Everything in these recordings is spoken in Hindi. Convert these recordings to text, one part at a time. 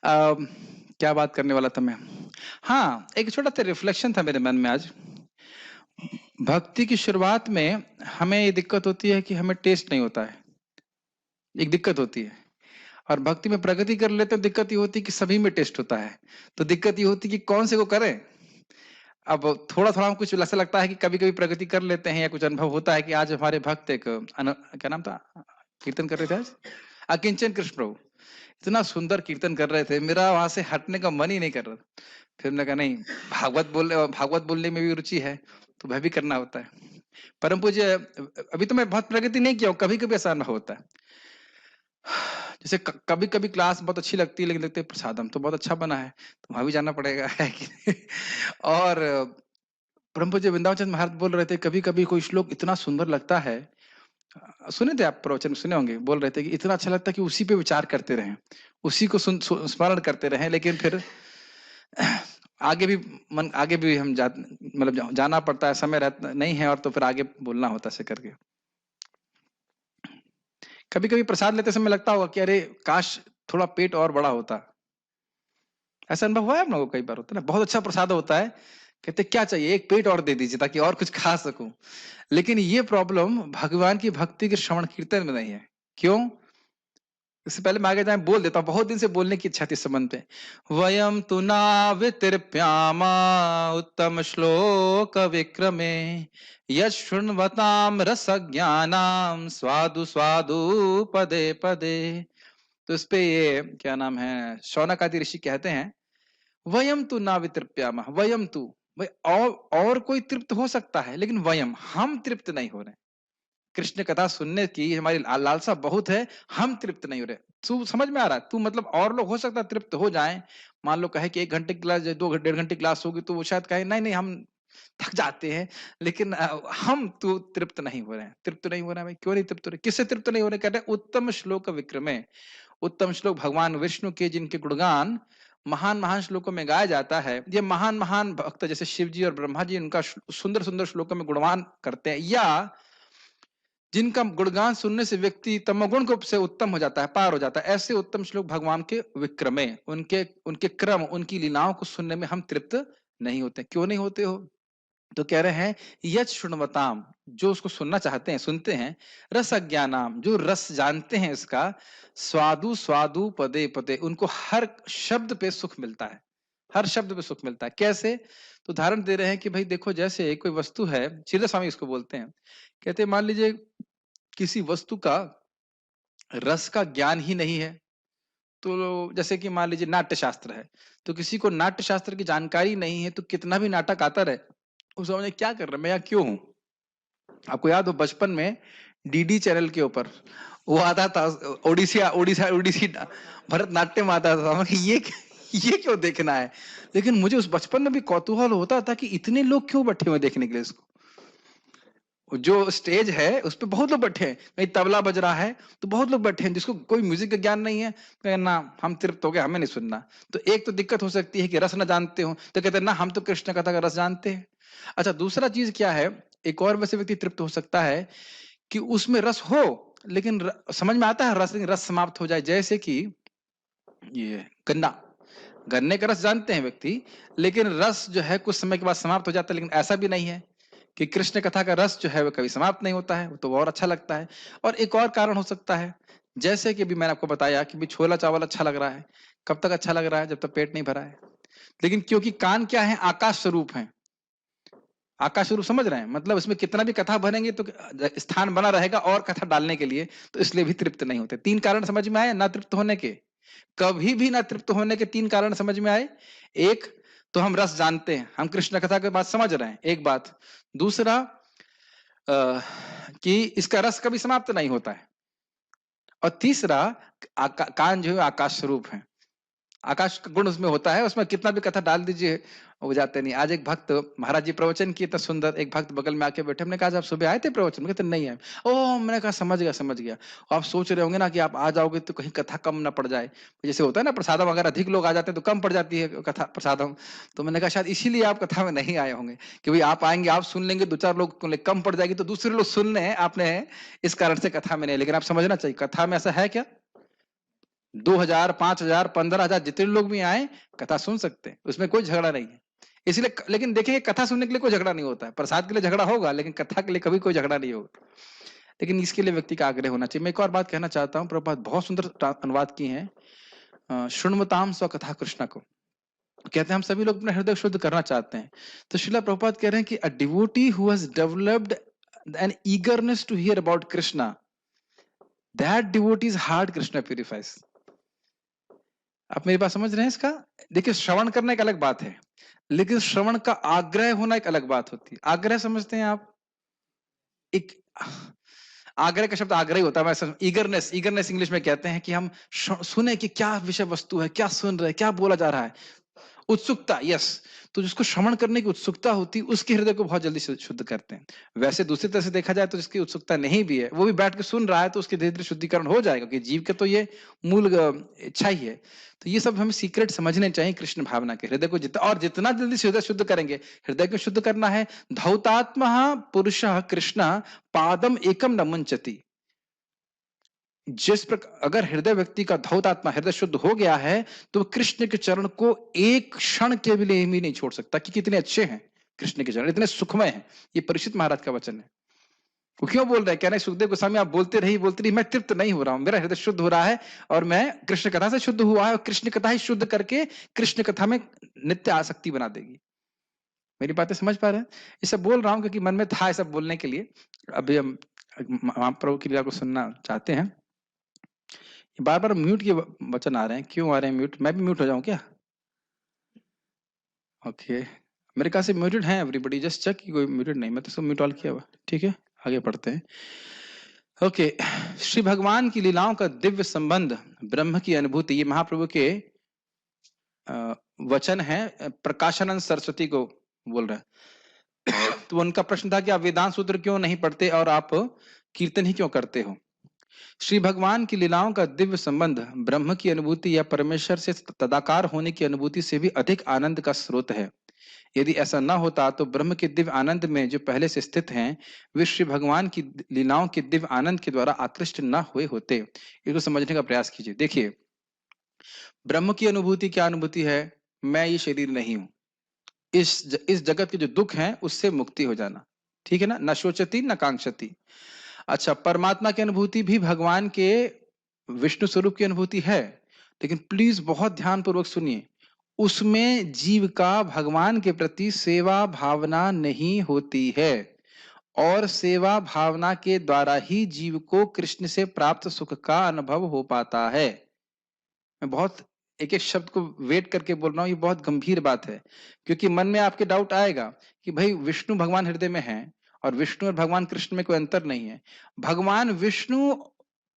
क्या बात करने वाला था मैं? हाँ, एक छोटा सा रिफ्लेक्शन था मेरे मन में आज। भक्ति की शुरुआत में हमें ये दिक्कत होती है कि हमें टेस्ट नहीं होता है, एक दिक्कत होती है। और भक्ति में प्रगति कर लेते हैं, दिक्कत ये होती है कि सभी में टेस्ट होता है। तो दिक्कत ये होती है कि कौन से को करें? अब थोड़ा-थोड़ा हम कुछ ऐसा लगता है कि कभी-कभी प्रगति कर लेते हैं या कुछ अनुभव होता है कि आज हमारे भक्त एक क्या नाम था? कीर्तन कर रहे थे आज? अकिंचन कृष्ण प्रभु। इतना सुंदर कीर्तन कर रहे थे, मेरा वहाँ से हटने का मन ही नहीं कर रहा। फिर मैंने कहा नहीं, भागवत बोलने में भी रुचि है, तो वह भी करना होता है। परम पूज्य अभी तो मैं बहुत प्रगति नहीं किया हूँ, कभी-कभी ऐसा अनुभव होता है। जैसे कभी-कभी क्लास बहुत अच्छी लगती है, लेकिन लगता है प्रसादम तो बहुत अच्छा बना है, तो वहाँ भी जाना पड़ेगा, है कि नहीं? और परम पूज्य वृंदावन चंद्र महाराज बोल रहे थे, कभी-कभी कोई श्लोक इतना सुंदर लगता है। सुने थे आप प्रवचन सुने होंगे, बोल रहे थे कि इतना अच्छा लगता है कि उसी पे विचार करते रहें, उसी को स्मरण करते रहें, लेकिन फिर आगे भी हम मतलब जाना पड़ता है, समय रहता नहीं है और तो फिर आगे बोलना होता है ऐसे करके। कभी-कभी प्रसाद लेते समय लगता होगा कि अरे काश थोड़ा पेट और बड़ा होता। ऐसा अनुभव हुआ है आप लोगों को? कई बार होता है ना, बहुत अच्छा प्रसाद होता है, कहते क्या चाहिए, एक पेट और दे दीजिए ताकि और कुछ खा सकूं। लेकिन ये प्रॉब्लम भगवान की भक्ति के श्रवण कीर्तन में नहीं है। क्यों? इससे पहले मैं आगे जाए बोल देता हूँ, बहुत दिन से बोलने की इच्छा थी इस संबंध पे। वयम तु नावितिर्प्यामा उत्तम श्लोक विक्रमे यत् शृण्वताम रसज्ञानाम स्वादु स्वादु पदे पदे। तो इस पे ये क्या नाम है, शौनक आदि ऋषि कहते हैं, वयम तु नावितिर्प्यामा, वयम तु भाई और कोई तृप्त हो सकता है, लेकिन वयम हम तृप्त नहीं हो रहे। कृष्ण कथा सुनने की हमारी लालसा बहुत है, हम तृप्त नहीं हो रहे। तू समझ में आ रहा है? तू मतलब और लोग हो सकता है तृप्त हो जाएं, मान लो कहे कि 1 घंटे की क्लास, 2 डेढ़ घंटे क्लास होगी, तो वो शायद कहे नहीं नहीं हम थक जाते हैं, लेकिन हम तो तृप्त नहीं हो रहे हैं। तृप्त नहीं हो रहे हैं भाई, क्यों नहीं तृप्त हो रहे? किससे तृप्त नहीं हो रहे? कहते हैं उत्तम श्लोक विक्रमे। उत्तम श्लोक भगवान विष्णु के जिनके गुणगान महान महान श्लोकों में गाया जाता है, ये महान महान भक्त जैसे शिव जी और ब्रह्मा जी उनका सुंदर सुंदर श्लोकों में गुणगान करते हैं, या जिनका गुणगान सुनने से व्यक्ति तमोगुण को से उत्तम हो जाता है, पार हो जाता है, ऐसे उत्तम श्लोक भगवान के विक्रमे, उनके उनके क्रम, उनकी लीलाओं को सुनने में हम तृप्त नहीं होते। क्यों नहीं होते हो? तो कह रहे हैं यच शुण्वताम, जो उसको सुनना चाहते हैं सुनते हैं, रस अज्ञानाम, जो रस जानते हैं इसका, स्वादु स्वादु पदे पदे, उनको हर शब्द पे सुख मिलता है, हर शब्द पे सुख मिलता है। कैसे? तो उदाहरण दे रहे हैं कि भाई देखो, जैसे कोई वस्तु है, श्रीधर स्वामी इसको बोलते हैं, कहते हैं मान लीजिए किसी वस्तु का रस का ज्ञान ही नहीं है, तो जैसे कि मान लीजिए नाट्य शास्त्र है, तो किसी को नाट्य शास्त्र की जानकारी नहीं है, तो कितना भी नाटक आता रहे, वो समझे क्या कर रहे हैं, मैं यहाँ क्यों हूँ। आपको याद हो बचपन में डीडी चैनल के ऊपर वो आता था, ओडिसिया ओडिशा ओडिसी भरतनाट्यम आता था, मैं ये क्यों देखना है। लेकिन मुझे उस बचपन में भी कौतूहल होता था कि इतने लोग क्यों बैठे हुए देखने के लिए इसको। जो स्टेज है उस पे बहुत लोग बैठे हैं, कहीं तबला बज रहा है तो बहुत लोग बैठे हैं, जिसको कोई म्यूजिक का ज्ञान नहीं है, कहे ना हम तृप्त हो गए, हमें नहीं सुनना। तो एक तो दिक्कत हो सकती है कि रस न जानते हो, तो कहते हैं ना हम तो कृष्ण कथा का रस जानते हैं। अच्छा, दूसरा चीज क्या है, एक और वैसे व्यक्ति तृप्त हो सकता है कि उसमें रस हो, लेकिन समझ में आता है रस, लेकिन रस समाप्त हो जाए। जैसे कि ये गन्ना, गन्ने का रस जानते हैं व्यक्ति, लेकिन रस जो है कुछ समय के बाद समाप्त हो जाता है। लेकिन ऐसा भी नहीं है कि कृष्ण कथा का रस जो है वो कभी समाप्त नहीं होता है, वो तो और अच्छा लगता है। और एक और कारण हो सकता है, जैसे कि अभी मैंने आपको बताया कि भी छोला चावल अच्छा लग रहा है, कब तक अच्छा लग रहा है? जब तक पेट नहीं भरा है। लेकिन क्योंकि कान क्या है, आकाश स्वरूप है, आकाश स्वरूप समझ रहे हैं, मतलब इसमें कितना भी कथा भरेंगे तो स्थान बना रहेगा और कथा डालने के लिए, तो इसलिए भी तृप्त नहीं होते। 3 कारण समझ में आए ना तृप्त होने के? कभी भी ना तृप्त होने के 3 कारण समझ में आए। एक तो हम रस जानते हैं, हम कृष्ण कथा के बात समझ रहे हैं, एक बात। दूसरा कि इसका रस कभी समाप्त नहीं होता है। और तीसरा, कान जो है आकाश स्वरूप है, आकाश का गुण उसमें होता है, उसमें कितना भी कथा डाल दीजिए वो जाते नहीं। आज एक भक्त महाराज जी प्रवचन किए, इतना सुंदर, एक भक्त बगल में आके बैठे, हमने कहा आप सुबह आए थे प्रवचन? कहते नहीं आए। ओ, मैंने कहा समझ गया समझ गया। और आप सोच रहे होंगे ना कि आप आ जाओगे तो कहीं कथा कम ना पड़ जाए, जैसे होता है ना प्रसादम, अगर अधिक लोग आ जाते हैं तो कम पड़ जाती है कथा प्रसादम। तो मैंने कहा शायद इसीलिए आप कथा में नहीं आए होंगे, कि भाई आप आएंगे, आप सुन लेंगे, 2-4 लोग कम पड़ जाएगी तो दूसरे लोग सुन रहे हैं, आपने इस कारण से कथा में नहीं। लेकिन आप समझना चाहिए, कथा में ऐसा है क्या? 2000, 5000, 15000 जितने लोग भी आए कथा सुन सकते हैं, उसमें कोई झगड़ा नहीं है। इसलिए लेकिन देखेंगे कथा सुनने के लिए कोई झगड़ा नहीं होता है, प्रसाद के लिए झगड़ा होगा लेकिन कथा के लिए कभी कोई झगड़ा नहीं होगा। लेकिन इसके लिए व्यक्ति का आग्रह होना चाहिए। मैं एक और बात कहना चाहता हूँ, प्रभुपाद बहुत सुंदर अनुवाद की है शृण्वताम स्वकथा कृष्णा को। कहते हैं हम सभी लोग अपना हृदय शुद्ध करना चाहते हैं, तो श्रीला प्रभुपाद कह रहे हैं कि a devotee who has developed an eagerness to hear about Krishna, that devotee's heart Krishna purifies. आप मेरी बात समझ रहे हैं इसका? देखिए श्रवण करना एक अलग बात है, लेकिन श्रवण का आग्रह होना एक अलग बात होती है। आग्रह समझते हैं आप? एक आग्रह का शब्द आग्रह ही होता है, ईगरनेस, ईगरनेस इंग्लिश में कहते हैं कि हम सुने कि क्या विषय वस्तु है, क्या सुन रहे हैं, क्या बोला जा रहा है, उत्सुकता। यस, तो जिसको श्रवण करने की उत्सुकता होती है उसके हृदय को बहुत जल्दी शुद्ध करते हैं। वैसे दूसरी तरह से देखा जाए तो जिसकी उत्सुकता नहीं भी है वो भी बैठ के सुन रहा है तो उसके धीरे धीरे शुद्धिकरण हो जाएगा, क्योंकि जीव के तो ये मूल इच्छा ही है। तो ये सब हमें सीक्रेट समझने चाहिए कृष्ण भावना के। हृदय को जितना जल्दी हृदय शुद्ध करेंगे, हृदय को शुद्ध करना है। धौतात्मा पुरुष कृष्ण पादम एकम न मुंचति। जिस प्रकार अगर हृदय व्यक्ति का धौतात्मा हृदय शुद्ध हो गया है तो कृष्ण के चरण को एक क्षण के लिए भी नहीं छोड़ सकता, कि कितने अच्छे हैं कृष्ण के चरण, इतने सुखमय हैं। ये परीक्षित महाराज का वचन है। वो क्यों बोल रहे हैं? कह रहे हैं सुखदेव गोस्वामी आप बोलते रही, मैं तृप्त नहीं हो रहा हूं, मेरा हृदय शुद्ध हो रहा है और मैं कृष्ण कथा से शुद्ध हुआ है, और कृष्ण कथा ही शुद्ध करके कृष्ण कथा में नित्य आसक्ति बना देगी। मेरी बातें समझ पा रहे हैं? ये सब बोल रहा हूं क्योंकि मन में था ये सब बोलने के लिए। अभी हम महाप्रभु की लीला को सुनना चाहते हैं। बार बार म्यूट के वचन आ रहे हैं, क्यों आ रहे हैं म्यूट? मैं भी म्यूट हो जाऊं क्या? ओके, मेरे ख्याल से म्यूटेड है एवरीबॉडी, जस्ट चेक कि कोई म्यूटेड नहीं। मैं तो सब म्यूट ऑल किया हुआ। ठीक है, आगे पढ़ते हैं। ओके, श्री भगवान की लीलाओं का दिव्य संबंध, ब्रह्म की अनुभूति, ये महाप्रभु के वचन है, प्रकाशानंद सरस्वती को बोल रहे हैं। तो उनका प्रश्न था कि आप वेदांत सूत्र क्यों नहीं पढ़ते और आप कीर्तन ही क्यों करते हो? श्री भगवान की लीलाओं का दिव्य संबंध ब्रह्म की अनुभूति या परमेश्वर से तदाकार होने की अनुभूति से भी अधिक आनंद का स्रोत है। यदि ऐसा न होता तो ब्रह्म के दिव्य आनंद में जो पहले से स्थित हैं, वे श्री भगवान की लीलाओं के दिव्य आनंद के द्वारा आकृष्ट न हुए होते। इसको समझने का प्रयास कीजिए। देखिए, ब्रह्म की अनुभूति क्या अनुभूति है? मैं ये शरीर नहीं हूं, इस जगत के जो दुख हैं उससे मुक्ति हो जाना। ठीक है ना? न शोचती न कांक्षती। अच्छा, परमात्मा की अनुभूति भी भगवान के विष्णु स्वरूप की अनुभूति है, लेकिन प्लीज बहुत ध्यानपूर्वक सुनिए, उसमें जीव का भगवान के प्रति सेवा भावना नहीं होती है, और सेवा भावना के द्वारा ही जीव को कृष्ण से प्राप्त सुख का अनुभव हो पाता है। मैं बहुत एक एक शब्द को वेट करके बोल रहा हूं, ये बहुत गंभीर बात है, क्योंकि मन में आपके डाउट आएगा कि भाई विष्णु भगवान हृदय में है और विष्णु और भगवान कृष्ण में कोई अंतर नहीं है। भगवान विष्णु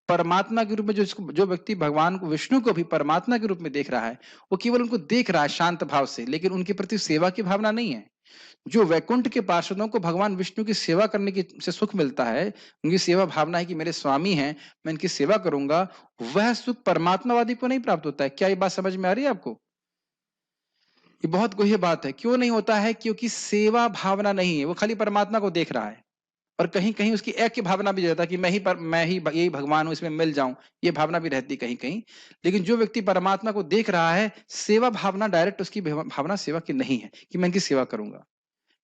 परमात्मा के रूप में, जो व्यक्ति भगवान को विष्णु को भी परमात्मा के रूप में देख रहा है, वो केवल उनको देख रहा है शांत भाव से, लेकिन उनके प्रति सेवा की भावना नहीं है। जो वैकुंठ के पार्षदों को भगवान विष्णु की सेवा करने की से सुख मिलता है, उनकी सेवा भावना है कि मेरे स्वामी हैं, मैं इनकी सेवा करूंगा, वह सुख परमात्मावादी को नहीं प्राप्त होता है। क्या ये बात समझ में आ रही है आपको? ये बहुत गूढ़ बात है। क्यों नहीं होता है? क्योंकि सेवा भावना नहीं है, वो खाली परमात्मा को देख रहा है, और कहीं कहीं उसकी एक की भावना भी रहता है कि मैं ही यही भगवान हूं, इसमें मिल जाऊं, ये भावना भी रहती कहीं कहीं। लेकिन जो व्यक्ति परमात्मा को देख रहा है, सेवा भावना डायरेक्ट उसकी भावना सेवा की नहीं है कि मैं इनकी सेवा करूंगा।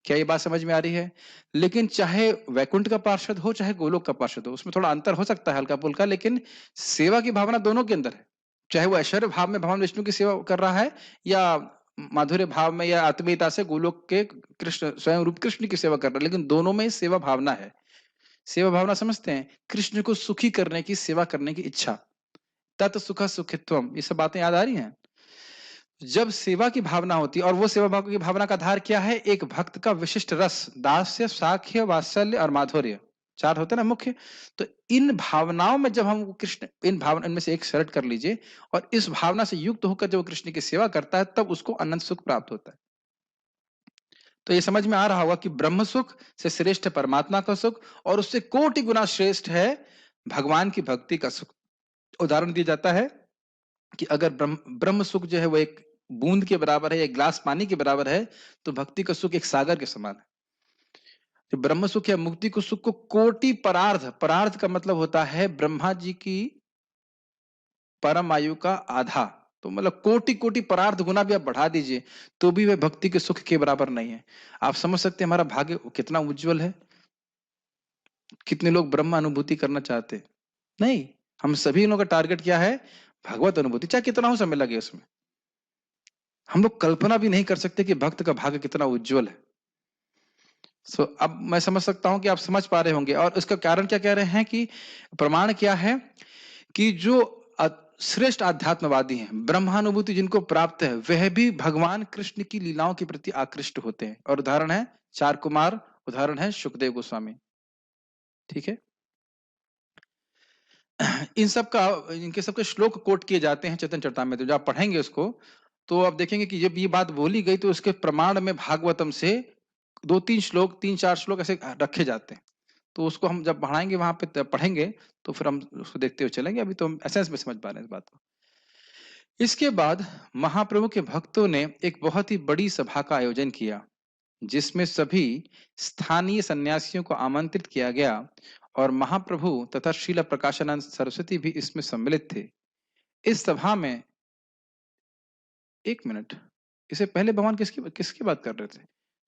क्या ये बात समझ में आ रही है? लेकिन चाहे वैकुंठ का पार्षद हो चाहे गोलोक का पार्षद हो, उसमें थोड़ा अंतर हो सकता है हल्का फुल्का, लेकिन सेवा की भावना दोनों के अंदर है। चाहे वो ऐश्वर्य भाव में भगवान विष्णु की सेवा कर रहा है, या माधुर्य भाव में या आत्मीयता से गोलोक के कृष्ण स्वयं रूप कृष्ण की सेवा कर रहा है, लेकिन दोनों में सेवा भावना है। सेवा भावना समझते हैं? कृष्ण को सुखी करने की, सेवा करने की इच्छा, तत् सुख सुखित्वम, ये सब बातें याद आ रही हैं? जब सेवा की भावना होती है, और वो सेवा भाव की भावना का आधार क्या है? एक भक्त का विशिष्ट रस, दास्य, साख्य, वात्सल्य और माधुर्य, चार होते हैं ना मुख्य। तो इन भावनाओं में जब हम कृष्ण, इन भावना इनमें से एक सेलेक्ट कर लीजिए, और इस भावना से युक्त होकर जब कृष्ण की सेवा करता है, तब उसको अनंत सुख प्राप्त होता है। तो ये समझ में आ रहा होगा कि ब्रह्म सुख से श्रेष्ठ परमात्मा का सुख, और उससे कोटि गुना श्रेष्ठ है भगवान की भक्ति का सुख। उदाहरण दिया जाता है कि अगर ब्रह्म सुख जो है वो एक बूंद के बराबर है, एक गिलास पानी के बराबर है, तो भक्ति का सुख एक सागर के समान है। जो ब्रह्म सुख या मुक्ति को सुख को कोटि परार्ध, परार्ध का मतलब होता है ब्रह्मा जी की परम आयु का आधा, तो मतलब कोटि कोटि परार्ध गुना भी आप बढ़ा दीजिए तो भी वह भक्ति के सुख के बराबर नहीं है। आप समझ सकते हैं हमारा भाग्य कितना उज्जवल है। कितने लोग ब्रह्म अनुभूति करना चाहते हैं? नहीं, हम सभी लोगों का टारगेट क्या है? भगवत अनुभूति, चाहे कितना हो समय लगे उसमें। हम लोग कल्पना भी नहीं कर सकते कि भक्त का भाग्य कितना उज्जवल है। अब मैं समझ सकता हूं कि आप समझ पा रहे होंगे। और उसका कारण क्या कह रहे हैं कि प्रमाण क्या है कि जो श्रेष्ठ आध्यात्मवादी हैं, ब्रह्मानुभूति जिनको प्राप्त है, वह भी भगवान कृष्ण की लीलाओं के प्रति आकृष्ट होते हैं। और उदाहरण है चार कुमार, उदाहरण है सुखदेव गोस्वामी। ठीक है, इन सब का, इनके सबके श्लोक कोट किए जाते हैं चैतन्य चरितामृत में। जब आप पढ़ेंगे उसको तो आप देखेंगे कि जब ये बात बोली गई तो उसके प्रमाण में भागवतम से 2-3 श्लोक, 3-4 श्लोक ऐसे रखे जाते हैं। तो उसको हम जब बढ़ाएंगे वहां पे पढ़ेंगे तो फिर हम उसको देखते हुए चलेंगे। अभी तो हम एसेंस में समझ पा रहे हैं इस बात को। इसके बाद महाप्रभु के भक्तों ने एक बहुत ही बड़ी सभा का आयोजन किया जिसमें सभी स्थानीय सन्यासियों को आमंत्रित किया गया और महाप्रभु तथा श्रील प्रकाशानंद सरस्वती भी इसमें सम्मिलित थे। इस सभा में, एक मिनट, इससे पहले भगवान किसकी किसकी बात कर रहे थे?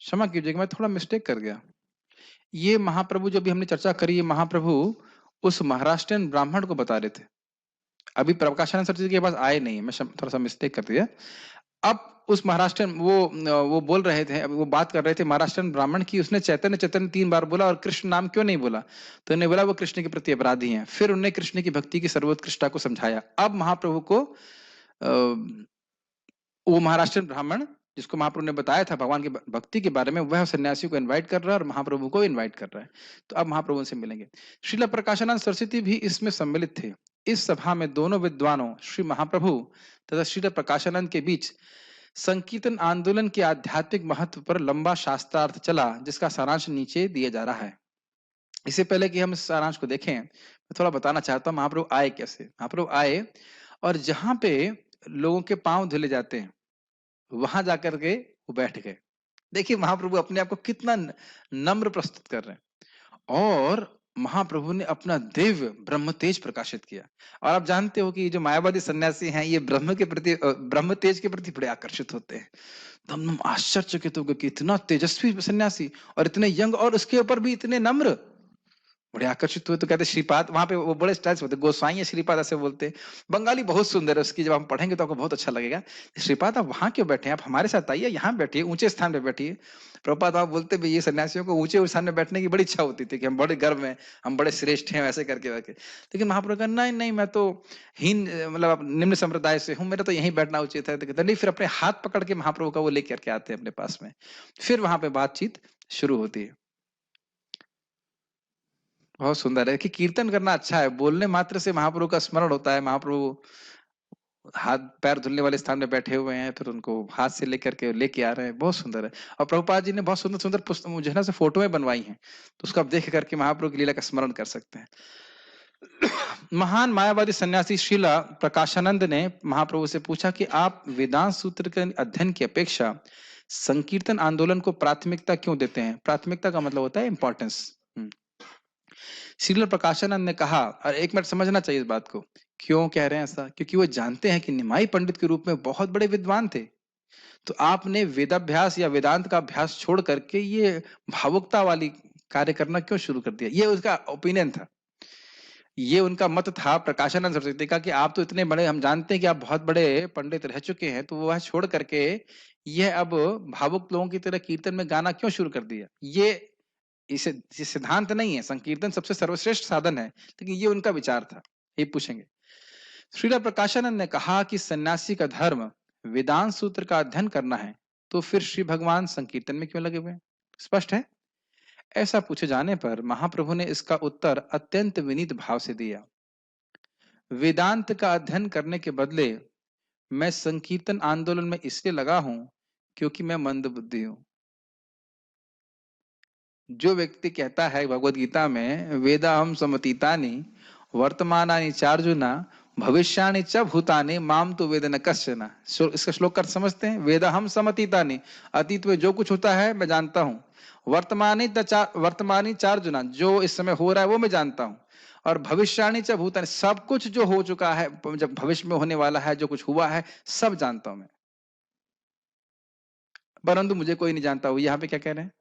क्षमा कीजिएगा, मैं थोड़ा मिस्टेक कर गया। ये महाप्रभु जो भी हमने चर्चा करी, ये महाप्रभु उस महाराष्ट्रियन ब्राह्मण को बता रहे थे। अभी प्रकाशानंद सरस्वती के पास आए नहीं, मैं थोड़ा सा मिस्टेक कर दिया। अब उस महाराष्ट्र वो बोल रहे थे, वो बात कर रहे थे महाराष्ट्र ब्राह्मण की। उसने चैतन्य चैतन्य 3 बार बोला और कृष्ण नाम क्यों नहीं बोला? तो उन्हें बोला वो कृष्ण के प्रति अपराधी हैं। फिर उन्हें कृष्ण की भक्ति की सर्वोत्कृष्टता को समझाया। अब महाप्रभु को वो महाराष्ट्र ब्राह्मण जिसको महाप्रभु ने बताया था भगवान की भक्ति के बारे में, वह सन्यासी को इन्वाइट कर रहा है और महाप्रभु को इन्वाइट कर रहा है। तो अब महाप्रभु से मिलेंगे। श्रील प्रकाशानंद सरस्वती भी इसमें सम्मिलित थे। इस सभा में दोनों विद्वानों श्री महाप्रभु तथा श्रील प्रकाशानंद के बीच संकीर्तन आंदोलन के आध्यात्मिक महत्व पर लंबा शास्त्रार्थ चला, जिसका सारांश नीचे दिया जा रहा है। इससे पहले कि हम इस सारांश को देखें, मैं थोड़ा बताना चाहता हूँ महाप्रभु आए कैसे। महाप्रभु आए और जहां पे लोगों के पांव धुले जाते हैं वहां जाकर के वो बैठ गए। देखिए महाप्रभु अपने आप को कितना नम्र प्रस्तुत कर रहे हैं। और महाप्रभु ने अपना दिव्य ब्रह्म तेज प्रकाशित किया। और आप जानते हो कि जो मायावादी सन्यासी हैं ये ब्रह्म के प्रति, ब्रह्म तेज के प्रति बड़े आकर्षित होते हैं। तो हम आश्चर्यचकित हो गए कि इतना तेजस्वी सन्यासी और इतने यंग और उसके ऊपर भी इतने नम्र, बड़े आकर्षित हुए। तो कहते श्रीपाद, वहां पे वो बड़े स्टाइल से बोलते, गोसाई है श्रीपाद ऐसे बोलते। बंगाली बहुत सुंदर है उसकी, जब हम पढ़ेंगे तो आपको बहुत अच्छा लगेगा। श्रीपाद आप वहां क्यों बैठे हैं? आप हमारे साथ आइए, यहाँ बैठिए, ऊंचे स्थान पे बैठिए। प्रभुपाद आप बोलते भी ये सन्यासियों को ऊंचे स्थान में बैठने की बड़ी इच्छा होती थी कि हम बड़े गर्व में, हम बड़े श्रेष्ठ हैं, ऐसे करके वैसे। लेकिन महाप्रभु का नहीं नहीं, मैं तो हीन, मतलब निम्न संप्रदाय से हूँ, मेरा तो यहीं बैठना उचित है। तो नहीं, फिर अपने हाथ पकड़ के महाप्रभु का वो लेकर के आते हैं अपने पास में। फिर वहां पे बातचीत शुरू होती है। बहुत सुंदर है कि कीर्तन करना अच्छा है, बोलने मात्र से महाप्रभु का स्मरण होता है। महाप्रभु हाथ पैर धुलने वाले स्थान में बैठे हुए हैं, फिर उनको हाथ से लेकर के लेके आ रहे हैं। बहुत सुंदर है। और प्रभुपाद जी ने बहुत सुंदर सुंदर पुस्तक मुझे ना से फोटो में बनवाई हैं, तो उसको आप देख करके महाप्रभु की लीला का स्मरण कर सकते हैं। महान मायावादी सन्यासी श्रीला प्रकाशानंद ने महाप्रभु से पूछा कि आप वेदांत सूत्र के अध्ययन की अपेक्षा संकीर्तन आंदोलन को प्राथमिकता क्यों देते हैं? प्राथमिकता का मतलब होता है इंपॉर्टेंस। श्रील प्रकाशानंद ने कहा, और एक मिनट समझना चाहिए इस बात को, क्यों कह रहे हैं ऐसा? क्योंकि वो जानते हैं कि निमाई पंडित के रूप में बहुत बड़े विद्वान थे। तो आपने वेदाभ्यास या वेदांत का अभ्यास छोड़ करके ये भावुकता वाली कार्य करना क्यों शुरू कर दिया? ये उसका ओपिनियन था, ये उनका मत था प्रकाशानंद सरस्वती का कि आप तो इतने बड़े, हम जानते हैं कि आप बहुत बड़े पंडित रह चुके हैं, तो वह छोड़ करके यह अब भावुक लोगों की तरह कीर्तन में गाना क्यों शुरू कर दिया? इसे सिद्धांत नहीं है, संकीर्तन सबसे सर्वश्रेष्ठ साधन है, लेकिन ये उनका विचार था। ये पूछेंगे। श्रील प्रकाशानंद ने कहा कि सन्यासी का धर्म वेदांत सूत्र का अध्ययन करना है, तो फिर श्री भगवान संकीर्तन में क्यों लगे हुए? स्पष्ट है। ऐसा पूछे जाने पर महाप्रभु ने इसका उत्तर अत्यंत विनीत भाव से दिया। वेदांत का अध्ययन करने के बदले मैं संकीर्तन आंदोलन में इसलिए लगा हूं क्योंकि मैं मंदबुद्धि हूं। जो व्यक्ति कहता है भगवत गीता में वेदा हम समतीतानि वर्तमानानि चार्जुना भविष्यानि च भूतानि माम तो वेद न कश्चन। इसका श्लोक अर्थ समझते हैं? वेदा हम समतीतानि, अतीत में जो कुछ होता है मैं जानता हूं। वर्तमानी चार्जुना, जो इस समय हो रहा है वो मैं जानता हूं। और भविष्याणि च भूतानि, सब कुछ जो हो चुका है, जब भविष्य में होने वाला है, जो कुछ हुआ है, सब जानता हूं मैं, परंतु मुझे कोई नहीं जानता। वो यहाँ पे क्या कह रहे हैं?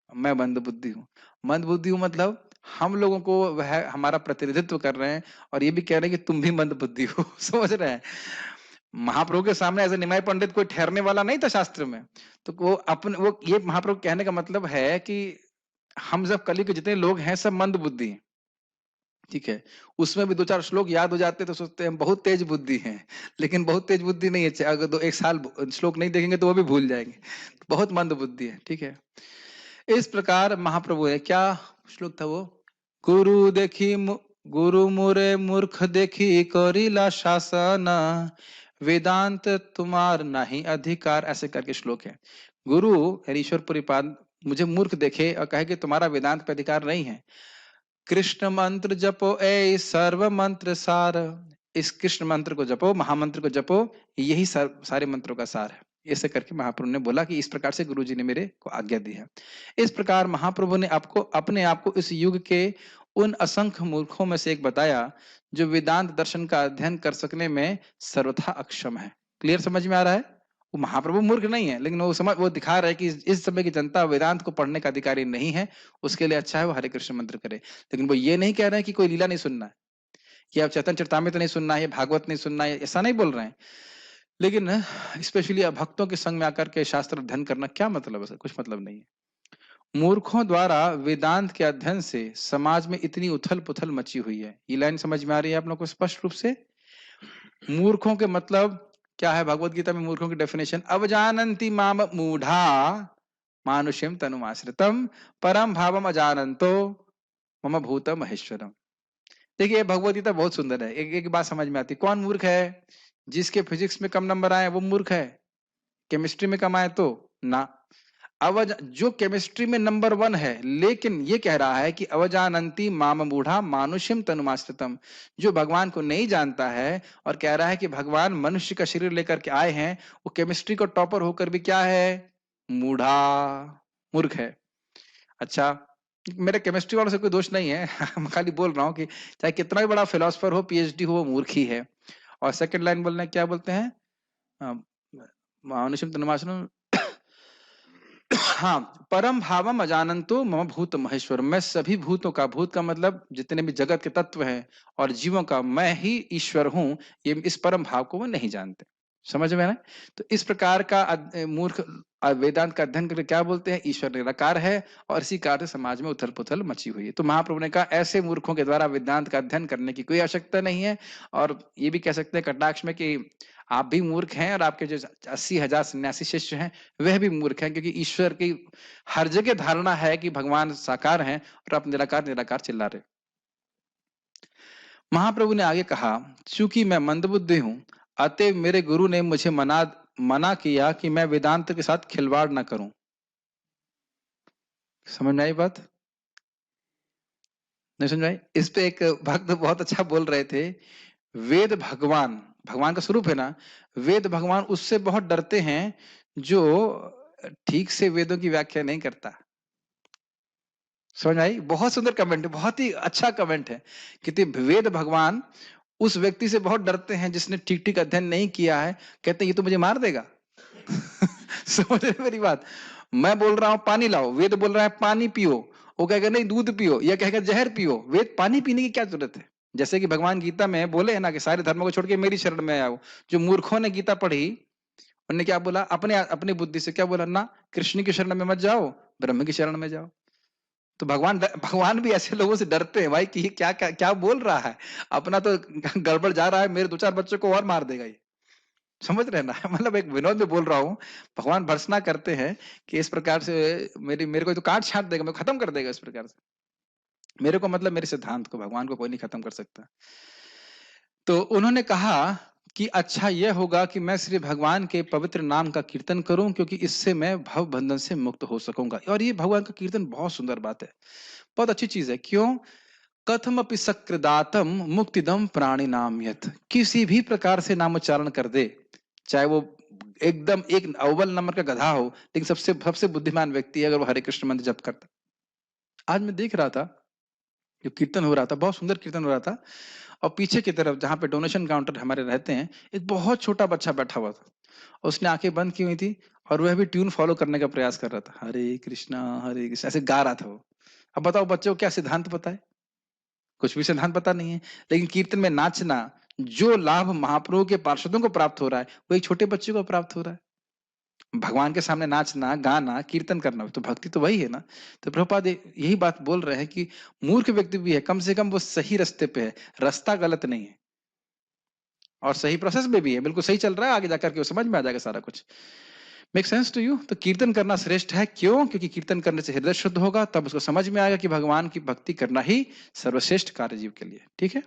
मैं मंदबुद्धि हूँ। मंदबुद्धि हूँ मतलब हम लोगों को वह हमारा प्रतिनिधित्व कर रहे हैं और ये भी कह रहे हैं कि तुम भी मंदबुद्धि हो। समझ रहे हैं? महाप्रभु के सामने ऐसे निमाई पंडित कोई ठहरने वाला नहीं था शास्त्र में। तो वो अपने वो ये महाप्रभु कहने का मतलब है कि हम सब कलयुग के जितने लोग हैं सब मंदबुद्धि हैं। ठीक है? उसमें भी 2-4 श्लोक याद हो जाते हैं तो सोचते हैं हम बहुत तेज बुद्धि हैं। लेकिन बहुत तेज बुद्धि नहीं है। अगर 1 साल श्लोक नहीं देखेंगे तो वो भी भूल जाएँगे। बहुत मंद बुद्धि है। ठीक है? इस प्रकार महाप्रभु है, क्या श्लोक था वो? गुरु देखी गुरु मुरे मूर्ख देखी करिला शासन, वेदांत तुम्हार नहीं अधिकार, ऐसे करके श्लोक है। गुरु ईश्वर परिपाद मुझे मूर्ख देखे और कहे कि तुम्हारा वेदांत पे अधिकार नहीं है। कृष्ण मंत्र जपो ए सर्व मंत्र सार, इस कृष्ण मंत्र को जपो, महामंत्र को जपो, यही सारे मंत्रों का सार है। ऐसे करके महाप्रभु ने बोला कि इस प्रकार से गुरुजी ने मेरे को आज्ञा दी है। इस प्रकार महाप्रभु ने आपको अपने आप को इस युग के उन असंख्य मूर्खों में से एक बताया जो वेदांत दर्शन का अध्ययन कर सकने में सर्वथा अक्षम है। क्लियर समझ में आ रहा है? वो महाप्रभु मूर्ख नहीं है, लेकिन वो दिखा रहा है कि इस समय की जनता वेदांत को पढ़ने का अधिकारी नहीं है, उसके लिए अच्छा है वो हरे कृष्ण मंत्र करे। लेकिन वो ये नहीं कह रहे हैं कि कोई लीला नहीं सुनना है, कि आप चैतन्य चरितामृत नहीं सुनना है, भागवत नहीं सुनना है, ऐसा नहीं बोल रहे हैं। लेकिन स्पेशली भक्तों के संग में आकर के शास्त्र अध्ययन करना क्या मतलब है? कुछ मतलब नहीं है। मूर्खों द्वारा वेदांत के अध्ययन से समाज में इतनी उथल पुथल मची हुई है। ये लाइन समझ में आ रही है आप लोग को स्पष्ट रूप से? मूर्खों के मतलब क्या है? भगवत गीता में मूर्खों की डेफिनेशन, अवजानन्ति माम मूढ़ा मानुष्यम तनुमाश्रितम परम भावम अजानन्तो मम भूत महेश्वरम। देखिए भगवत गीता बहुत सुंदर है। एक बात समझ में आती, कौन मूर्ख है? जिसके फिजिक्स में कम नंबर आए वो मूर्ख है, केमिस्ट्री में कम आए तो ना। जो केमिस्ट्री में नंबर 1 है लेकिन ये कह रहा है कि अवजानन्ति माम मूढ़ा मानुष्यम तनुमाश्रितम, जो भगवान को नहीं जानता है और कह रहा है कि भगवान मनुष्य का शरीर लेकर के आए हैं, वो केमिस्ट्री को टॉपर होकर भी क्या है? मूढ़ा, मूर्ख है। अच्छा, मेरे केमिस्ट्री वालों से कोई दोष नहीं है। मैं खाली बोल रहा हूँ कि चाहे कितना भी बड़ा फिलोसफर हो, पीएचडी हो, वो मूर्ख ही है। और सेकंड लाइन बोलना क्या बोलते हैं? मानुषम तनुमाश्रितम, हाँ, परम भावम अजानंतो मम भूत महेश्वर, मैं सभी भूतों का, भूत का मतलब जितने भी जगत के तत्व हैं और जीवों का, मैं ही ईश्वर हूं, ये इस परम भाव को वो नहीं जानते। समझ में ना? तो इस प्रकार का मूर्ख वेदांत का अध्ययन करके क्या बोलते हैं? ईश्वर निराकार है और इसी कारण से समाज में उथल पुथल मची हुई है। तो महाप्रभु ने कहा ऐसे मूर्खों के द्वारा वेदांत का अध्ययन करने की कोई आवश्यकता नहीं है। और ये भी कह सकते हैं कटाक्ष में कि आप भी मूर्ख हैं और आपके जो 80,000 सन्यासी शिष्य हैं वह भी मूर्ख हैं, क्योंकि ईश्वर की हर जगह धारणा है कि भगवान साकार हैं और आप निराकार निराकार चिल्ला रहे। महाप्रभु ने आगे कहा, चूंकि मैं मंदबुद्धि हूं अतएव मेरे गुरु ने मुझे मना किया कि मैं वेदांत के साथ खिलवाड़ ना करूं। समझ में आई बात? नहीं समझ आई? इस पे एक भक्त बहुत अच्छा बोल रहे थे, वेद भगवान, भगवान का स्वरूप है ना, वेद भगवान उससे बहुत डरते हैं जो ठीक से वेदों की व्याख्या नहीं करता। समझ आई? बहुत सुंदर कमेंट है, बहुत ही अच्छा कमेंट है कि वेद भगवान उस व्यक्ति से बहुत डरते हैं जिसने ठीक ठीक अध्ययन नहीं किया है। कहते हैं ये तो मुझे मार देगा। समझ रहे मेरी बात? मैं बोल रहा हूं पानी लाओ, वेद बोल रहा है पानी पियो, वो कहेगा नहीं दूध पियो, या कहेगा जहर पियो। वेद पानी पीने की क्या जरूरत है? जैसे कि भगवान गीता में बोले है ना कि सारे धर्मों को छोड़ के मेरी शरण में आओ। जो मूर्खों ने गीता पढ़ी उन्होंने क्या बोला? अपने अपनी बुद्धि से क्या बोला? ना कृष्ण की शरण में मत जाओ, ब्रह्म की शरण में जाओ। तो भगवान भी ऐसे लोगों से डरते हैं भाई कि ये क्या क्या क्या बोल रहा है, अपना तो गड़बड़ जा रहा है, मेरे 2-4 बच्चों को और मार देगा ये। समझ रहे ना? मतलब एक विनोद में बोल रहा हूँ। भगवान भर्त्सना करते हैं कि इस प्रकार से मेरे को तो काट छाट देगा, मैं खत्म कर देगा इस प्रकार से। मेरे को मतलब मेरे सिद्धांत को, भगवान को कोई नहीं खत्म कर सकता। तो उन्होंने कहा कि अच्छा यह होगा कि मैं श्री भगवान के पवित्र नाम का कीर्तन करूं, क्योंकि इससे मैं भव बंधन से मुक्त हो सकूंगा। और ये भगवान का कीर्तन बहुत सुंदर बात है, बहुत अच्छी चीज है। क्यों? कथम अपि सकृदातम मुक्तिदम प्राणी नाम यत, किसी भी प्रकार से नामोच्चारण कर दे, चाहे वो एकदम एक अव्वल नंबर का गधा हो, लेकिन सबसे सबसे बुद्धिमान व्यक्ति है अगर वो हरे कृष्ण मंत्र जप करता। आज मैं देख रहा था जो कीर्तन हो रहा था, बहुत सुंदर कीर्तन हो रहा था, और पीछे की तरफ जहाँ पे डोनेशन काउंटर हमारे रहते हैं, एक बहुत छोटा बच्चा बैठा हुआ था। उसने आंखें बंद की हुई थी और वह भी ट्यून फॉलो करने का प्रयास कर रहा था, हरे कृष्णा ऐसे गा रहा था वो। अब बताओ बच्चों को क्या सिद्धांत पता है? कुछ भी सिद्धांत पता नहीं है। लेकिन कीर्तन में नाचना, जो लाभ महाप्रभु के पार्षदों को प्राप्त हो रहा है, वो एक छोटे बच्चे को प्राप्त हो रहा है। भगवान के सामने नाचना, गाना, कीर्तन करना, तो भक्ति तो वही है ना। तो प्रभुपाद यही बात बोल रहे हैं कि मूर्ख व्यक्ति भी है, कम से कम वो सही रास्ते पे है, रास्ता गलत नहीं है और सही प्रोसेस में भी है, बिल्कुल सही चल रहा है। आगे जाकर के वो समझ में आ जाएगा सारा कुछ। Make sense to you? तो कीर्तन करना श्रेष्ठ है। क्यों? क्योंकि कीर्तन करने से हृदय शुद्ध होगा, तब उसको समझ में आएगा कि भगवान की भक्ति करना ही सर्वश्रेष्ठ कार्य जीव के लिए। ठीक है।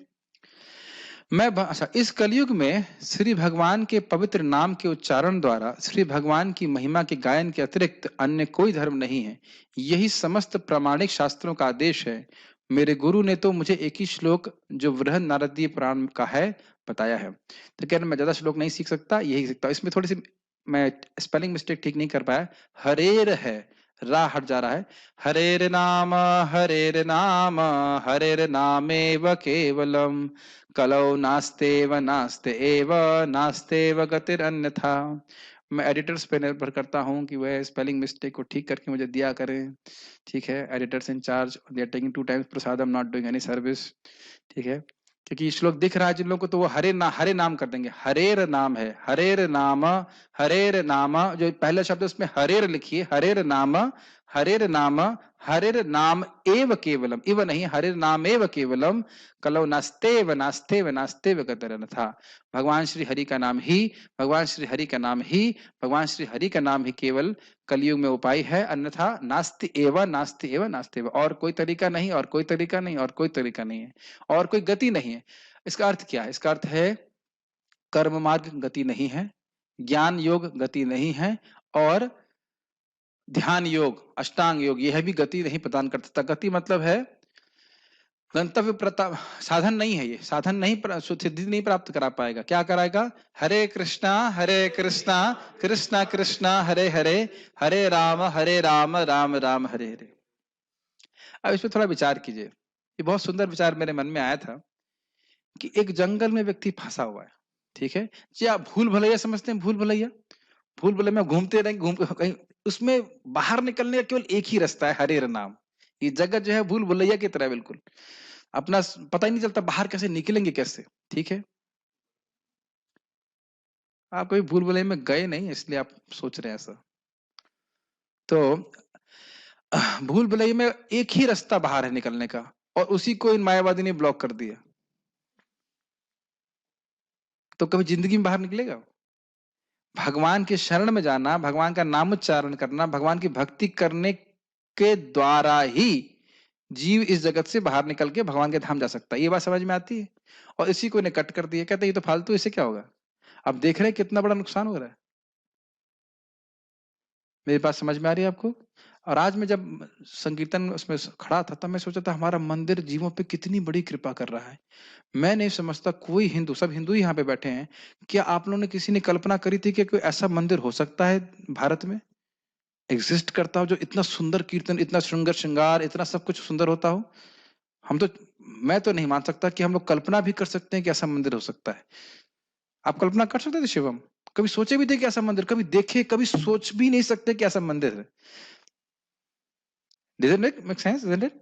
अच्छा, इस कलयुग में श्री भगवान के पवित्र नाम के उच्चारण द्वारा श्री भगवान की महिमा के गायन के अतिरिक्त अन्य कोई धर्म नहीं है। यही समस्त प्रामाणिक शास्त्रों का आदेश है। मेरे गुरु ने तो मुझे एक ही श्लोक जो वृहद नारदीय पुराण का है बताया है। तो कह रहे मैं ज्यादा श्लोक नहीं सीख सकता, यही सीखता हूं। इसमें थोड़ी सी मैं स्पेलिंग मिस्टेक ठीक नहीं कर पाया। हरेर है, रा हट जा रहा है। हरेर नाम, हरेर नाम, हरेर नामेव केवलम, कलौ नास्तेव नास्ते एव, नास्तेव गतिर अन्यथा। मैं एडिटर्स पे निर्भर करता हूँ कि वह स्पेलिंग मिस्टेक को ठीक करके मुझे दिया करें। ठीक है, editors in charge, they are taking 2 times prasad, I am not doing any service. ठीक है, क्योंकि ये श्लोक दिख रहा है जिन लोगों को, तो वो हरे नाम कर देंगे। हरेर नाम है, हरेर नाम, हरेर नाम, जो पहला शब्द है उसमें हरेर लिखिए, हरेर नाम, हरेर नाम, हरेर नाम एव केवलम, इव नहीं, हरेर नाम एव केवलम, कलौ नास्तेव नास्तेव नास्तेव गतिरन था। भगवान श्री हरि का नाम ही, भगवान श्री हरि का नाम ही, भगवान श्री हरि का नाम ही केवल कलयुग में उपाय है, अन्यथा नास्ति एव नास्ति एव नास्ति एव, और कोई तरीका नहीं, और कोई तरीका नहीं, और कोई तरीका नहीं है, और कोई गति नहीं है। इसका अर्थ क्या है? इसका अर्थ है कर्म मार्ग गति नहीं है, ज्ञान योग गति नहीं है, और ध्यान योग, अष्टांग योग, यह भी गति नहीं प्रदान करता। गति मतलब है गंतव्य प्रताप, साधन नहीं है, ये साधन नहीं, सिद्धि नहीं प्राप्त करा पाएगा। क्या कराएगा? हरे कृष्णा कृष्णा कृष्णा हरे हरे, हरे राम राम राम हरे हरे। अब इस पर थोड़ा विचार कीजिए। ये बहुत सुंदर विचार मेरे मन में आया था कि एक जंगल में व्यक्ति फंसा हुआ है। ठीक है जी, आप भूल भुलैया समझते हैं? भूल भुलैया, भूल भुलैया में घूमते रहेंगे, घूम कहीं, उसमें बाहर निकलने का केवल एक ही रास्ता है, हरे नाम। ये जगत जो है भूल भुलैया की तरह, बिल्कुल अपना पता ही नहीं चलता बाहर कैसे निकलेंगे, कैसे। ठीक है, आप कभी भूल भुलैया में गए नहीं, इसलिए आप सोच रहे हैं ऐसा। तो भूल भुलैया में एक ही रास्ता बाहर है निकलने का, और उसी को इन मायावादी ने ब्लॉक कर दिया। तो कभी जिंदगी में बाहर निकलेगा? भगवान के शरण में जाना, भगवान का नाम उच्चारण करना, भगवान की भक्ति करने के द्वारा ही जीव इस जगत से बाहर निकल के भगवान के धाम जा सकता है। ये बात समझ में आती है? और इसी को इन्हें कट कर दिया, कहते हैं ये तो फालतू, इससे क्या होगा? अब देख रहे हैं कितना बड़ा नुकसान हो रहा है। मेरी बात समझ में आ रही है आपको? और आज मैं जब संकीर्तन उसमें खड़ा था, तब मैं सोचा था हमारा मंदिर जीवों पे कितनी बड़ी कृपा कर रहा है। मैं नहीं समझता कोई हिंदू, सब हिंदू ही यहाँ पे बैठे हैं, क्या आप लोगों ने किसी ने कल्पना करी थी कि कोई ऐसा मंदिर हो सकता है भारत में, एग्जिस्ट करता हो, जो इतना सुंदर कीर्तन, इतना सुंदर श्रृंगार, इतना सब कुछ सुंदर होता हो? हम तो, मैं तो नहीं मान सकता कि हम लोग कल्पना भी कर सकते हैं कि ऐसा मंदिर हो सकता है। आप कल्पना कर सकते थे शिवम? कभी सोचे भी थे कि ऐसा मंदिर, कभी देखे, कभी सोच भी नहीं सकते कि ऐसा मंदिर है? Doesn't it make sense? Isn't it?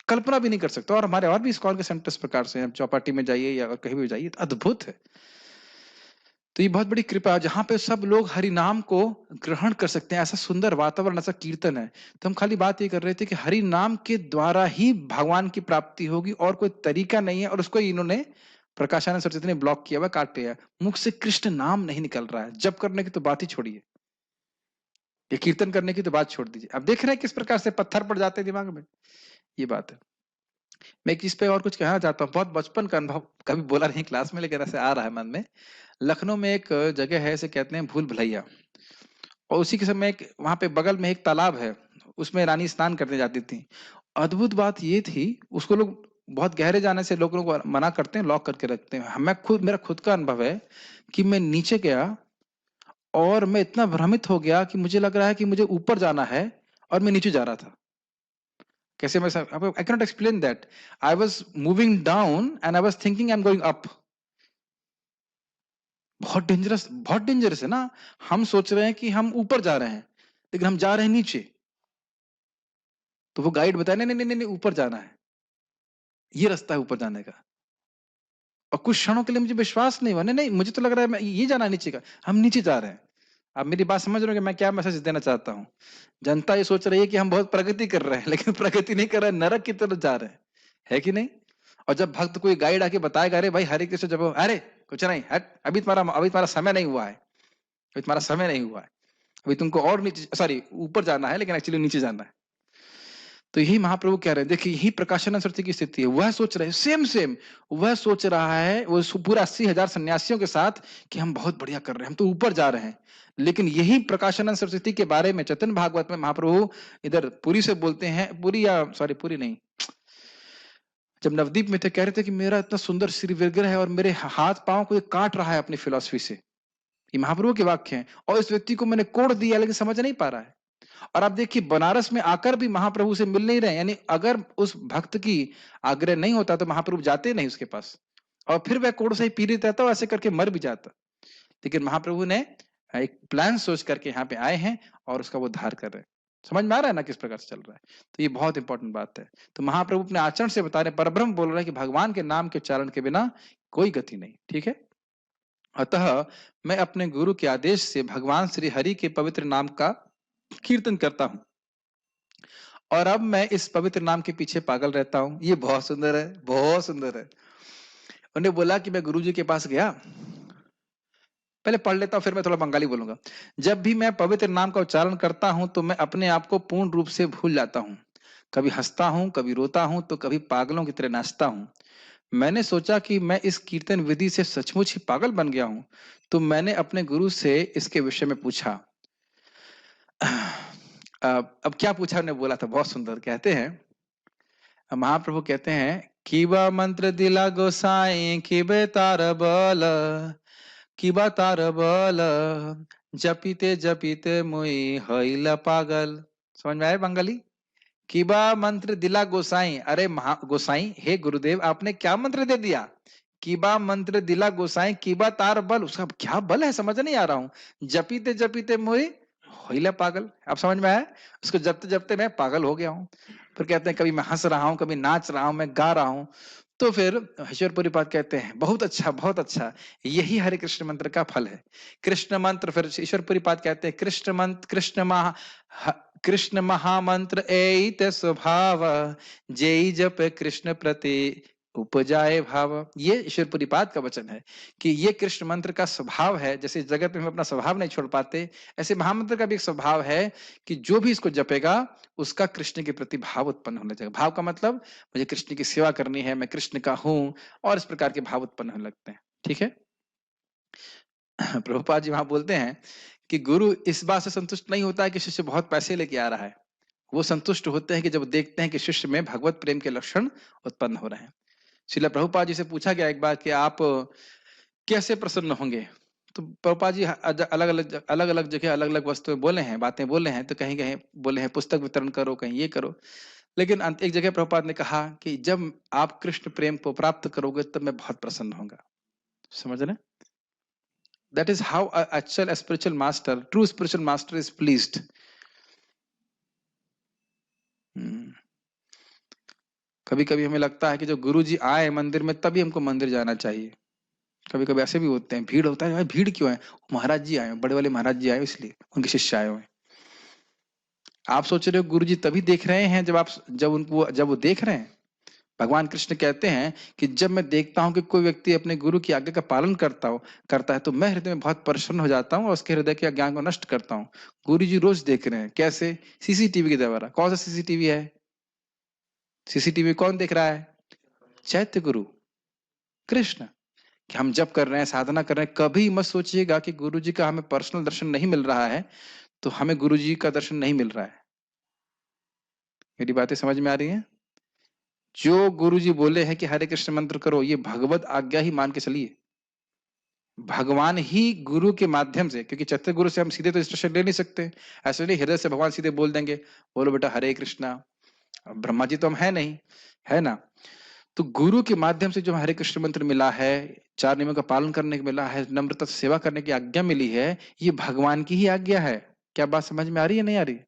कल्पना भी नहीं कर सकते। और हमारे और भी इस्कॉन के सेंटर्स प्रकार से हैं, चौपाटी में जाइए या कहीं भी जाइए, तो अद्भुत है। तो ये बहुत बड़ी कृपा है जहां पे सब लोग हरि नाम को ग्रहण कर सकते हैं, ऐसा सुंदर वातावरण, ऐसा कीर्तन है। तो हम खाली बात ये कर रहे थे कि हरि नाम के द्वारा ही भगवान की प्राप्ति होगी, और कोई तरीका नहीं है। और उसको इन्होंने, प्रकाशानंद सरस्वती ने ब्लॉक किया हुआ, काट दिया। मुख से कृष्ण नाम नहीं निकल रहा है। जप करने की तो बात ही छोड़िए, ये कीर्तन करने की तो बात छोड़ दीजिए। अब देख रहे हैं किस प्रकार से पत्थर पड़ जाते हैं दिमाग में। ये बात है। मैं एक चीज पे और कुछ कहना चाहता हूँ, बहुत बचपन का अनुभव, कभी बोला नहीं क्लास में, लेकिन ऐसे आ रहा है मन में। लखनऊ में एक जगह है, इसे कहते हैं भूल भुलैया, और उसी के समय वहां पे बगल में एक तालाब है, उसमें रानी स्नान करने जाती थी। अद्भुत बात ये थी, उसको लोग बहुत गहरे जाने से लोग मना करते हैं, लॉक करके रखते हैं। मैं खुद, मेरा खुद का अनुभव है कि मैं नीचे गया और मैं इतना भ्रमित हो गया कि मुझे लग रहा है कि मुझे ऊपर जाना है, और मैं नीचे जा रहा था। कैसे मैं, I can not explain that. I was moving down and I was thinking I am going up. बहुत डेंजरस है ना। हम सोच रहे हैं कि हम ऊपर जा रहे हैं, लेकिन हम जा रहे हैं नीचे। तो वो गाइड बताया नहीं नहीं नहीं नहीं, ऊपर जाना है, ये रास्ता है ऊपर जाने का। और कुछ क्षणों के लिए मुझे विश्वास नहीं हुआ, नहीं नहीं मुझे तो लग रहा है मैं ये जाना है नीचे का, हम नीचे जा रहे हैं। आप मेरी बात समझ रहे हो कि मैं क्या मैसेज देना चाहता हूँ? जनता ये सोच रही है कि हम बहुत प्रगति कर रहे हैं, लेकिन प्रगति नहीं कर रहे हैं, नरक की तरफ जा रहे हैं, है कि नहीं? और जब भक्त कोई गाइड आके बताएगा, अरे भाई हरे कृष्ण, जब अरे कुछ नहीं हट, अभी तुम्हारा समय नहीं हुआ है, अभी तुम्हारा समय नहीं हुआ है, अभी तुमको और नीचे, सॉरी ऊपर जाना है, लेकिन एक्चुअली नीचे जाना है। तो यही महाप्रभु कह रहे हैं, देखिए यही प्रकाशनंद सरस्वती की स्थिति है। वह सोच रहे हैं सेम वह सोच रहा है, वो पूरा 80,000 सन्यासियों के साथ, कि हम बहुत बढ़िया कर रहे हैं, हम तो ऊपर जा रहे हैं। लेकिन यही प्रकाशनंद सरस्वती के बारे में चैतन्य भागवत में महाप्रभु इधर पुरी से बोलते हैं, पुरी नहीं, जब नवदीप में थे, कह रहे थे कि मेरा इतना सुंदर श्री विग्रह है और मेरे हाथ पांव को ये काट रहा है अपनी फिलॉसफी से। ये महाप्रभु के वाक्य हैं, और इस व्यक्ति को मैंने कोड़ दिया लेकिन समझ नहीं पा रहा है। और आप देखिए बनारस में आकर भी महाप्रभु से मिल नहीं रहे, यानी अगर उस भक्त की आग्रह नहीं होता तो महाप्रभु जाते नहीं उसके पास, और फिर वह कोड़ से ही पीड़ित रहता और ऐसे करके मर भी जाता। लेकिन महाप्रभु ने एक प्लान सोच करके यहाँ पे आए हैं और उसका वो उद्धार कर रहे हैं। समझ में आ रहा है ना किस प्रकार से चल रहा है? तो ये बहुत इंपॉर्टेंट बात है। तो महाप्रभु अपने आचरण से बता रहे, परब्रह्म बोल रहे हैं कि भगवान के नाम के उच्चारण के बिना कोई गति नहीं, ठीक है। अतः मैं अपने गुरु के आदेश से भगवान श्री हरि के पवित्र नाम का कीर्तन करता हूं, और अब मैं इस पवित्र नाम के पीछे पागल रहता हूं। ये बहुत सुंदर है, बहुत सुंदर है। उन्हें बोला कि मैं गुरुजी के पास गया, पहले पढ़ लेता हूं फिर मैं थोड़ा बंगाली बोलूंगा। जब भी मैं पवित्र नाम का उच्चारण करता हूं तो मैं अपने आप को पूर्ण रूप से भूल जाता हूं। कभी हंसता हूं, कभी रोता हूं, तो कभी पागलों की तरह नाचता हूं। मैंने सोचा कि मैं इस कीर्तन विधि से सचमुच ही पागल बन गया हूं, तो मैंने अपने गुरु से इसके विषय में पूछा। अब क्या पूछा, उन्हें बोला था, बहुत सुंदर। कहते हैं महाप्रभु, कहते हैं, किबा मंत्र दिला गोसाई किबे तार बल, किबा तार बल, जपीते जपीते मुई हईला पागल। समझ में आया बंगाली? किबा मंत्र दिला गोसाई, अरे गोसाई, हे गुरुदेव आपने क्या मंत्र दे दिया? किबा मंत्र दिला गोसाई, किबा तार बल, उसका क्या बल है समझ नहीं आ रहा हूं। जपीते जपीते मुई होइला पागल, आप समझ में आया? उसको जपते जपते मैं पागल हो गया हूं। फिर कहते हैं कभी मैं हंस रहा हूं, कभी नाच रहा हूं, मैं गा रहा हूं। तो फिर ईश्वरपुरी पाद कहते हैं, बहुत अच्छा बहुत अच्छा, यही हरे कृष्ण मंत्र का फल है। कृष्ण मंत्र, फिर ईश्वरपुरी पाद कहते हैं, कृष्ण मंत्र कृष्ण महामंत्र एत स्वभाव, जेई जप कृष्ण प्रति उपजाए भाव। ये ईश्वरपुरी पाद का वचन है कि ये कृष्ण मंत्र का स्वभाव है। जैसे जगत में हम अपना स्वभाव नहीं छोड़ पाते, ऐसे महामंत्र का भी एक स्वभाव है कि जो भी इसको जपेगा उसका कृष्ण के प्रति भाव उत्पन्न होने लगेगा। भाव का मतलब मुझे कृष्ण की सेवा करनी है, मैं कृष्ण का हूं, और इस प्रकार के भाव उत्पन्न होने लगते हैं, ठीक है। प्रभुपाद जी वहां बोलते हैं कि गुरु इस बात से संतुष्ट नहीं होता है कि शिष्य बहुत पैसे लेके आ रहा है, वो संतुष्ट होते हैं कि जब देखते हैं कि शिष्य में भगवत प्रेम के लक्षण उत्पन्न हो रहे हैं। श्रील प्रभुपाद जी से पूछा गया एक बार कि आप कैसे प्रसन्न होंगे, तो प्रभुपाद जी अलग अलग जगह अलग अलग वस्तुएं बोले हैं, बातें बोले हैं। तो कहीं कहीं बोले हैं पुस्तक वितरण करो, कहीं ये करो, लेकिन एक जगह प्रभुपाद ने कहा कि जब आप कृष्ण प्रेम को प्राप्त करोगे तब मैं बहुत प्रसन्न होऊंगा। समझ रहे? That is how a spiritual master, true spiritual master is pleased. कभी कभी हमें लगता है कि जब गुरु जी आए मंदिर में तभी हमको मंदिर जाना चाहिए। कभी कभी ऐसे भी होते हैं, भीड़ होता है, भाई भीड़ क्यों है? महाराज जी आए, बड़े वाले महाराज जी आए, इसलिए उनके शिष्य आए हुए। आप सोच रहे हो गुरु जी तभी देख रहे हैं जब वो देख रहे हैं। भगवान कृष्ण कहते हैं कि जब मैं देखता हूं कि कोई व्यक्ति अपने गुरु की आज्ञा का पालन करता है तो मैं हृदय में बहुत प्रसन्न हो जाता हूं और उसके हृदय के अज्ञान को नष्ट करता हूं। गुरु जी रोज देख रहे हैं, कैसे? सीसीटीवी के द्वारा। कौन सा सीसीटीवी है? सीसीटीवी कौन देख रहा है? चैत्य गुरु कृष्ण। कि हम जब कर रहे हैं, साधना कर रहे हैं, कभी मत सोचिएगा कि गुरु जी का हमें पर्सनल दर्शन नहीं मिल रहा है तो हमें गुरु जी का दर्शन नहीं मिल रहा है। मेरी बातें समझ में आ रही हैं? जो गुरु जी बोले हैं कि हरे कृष्ण मंत्र करो, ये भगवत आज्ञा ही मान के चलिए। भगवान ही गुरु के माध्यम से, क्योंकि चतुर गुरु से हम सीधे तो इंस्ट्रक्शन ले नहीं सकते, ऐसे नहीं हृदय से भगवान सीधे बोल देंगे, बोलो बेटा हरे कृष्णा, ब्रह्मा जी तो हम है नहीं, है ना? तो गुरु के माध्यम से जो हरे कृष्ण मंत्र मिला है, 4 नियमों का पालन करने को मिला है, नम्रता से सेवा करने की आज्ञा मिली है, ये भगवान की ही आज्ञा है। क्या बात समझ में आ रही है, नहीं आ रही?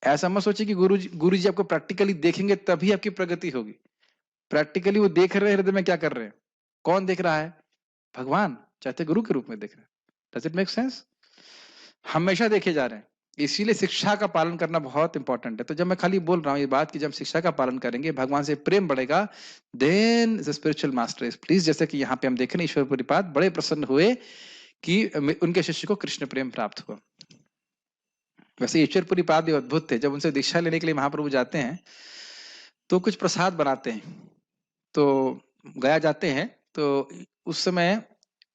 ऐसा मत सोचिए कि गुरु जी आपको प्रैक्टिकली देखेंगे तभी आपकी प्रगति होगी। प्रैक्टिकली वो देख रहे हैं हृदय में क्या कर रहे हैं। कौन देख रहा है? भगवान, चाहते गुरु के रूप में देख रहे हैं। Does it make sense? हमेशा देखे जा रहे हैं। इसीलिए शिक्षा का पालन करना बहुत इंपॉर्टेंट है। तो जब मैं खाली बोल रहा हूँ ये बात कि जब शिक्षा का पालन करेंगे, भगवान से प्रेम बढ़ेगा, then the spiritual master is please. जैसे कि यहाँ पे हम देख रहे हैं, ईश्वर परिपाद बड़े प्रसन्न हुए कि उनके शिष्य को कृष्ण प्रेम प्राप्त हुआ। वैसे ईश्वर परिपाद भी अद्भुत थे। जब उनसे दीक्षा लेने के लिए महाप्रभु जाते हैं तो कुछ प्रसाद बनाते हैं, तो गया जाते हैं, तो उस समय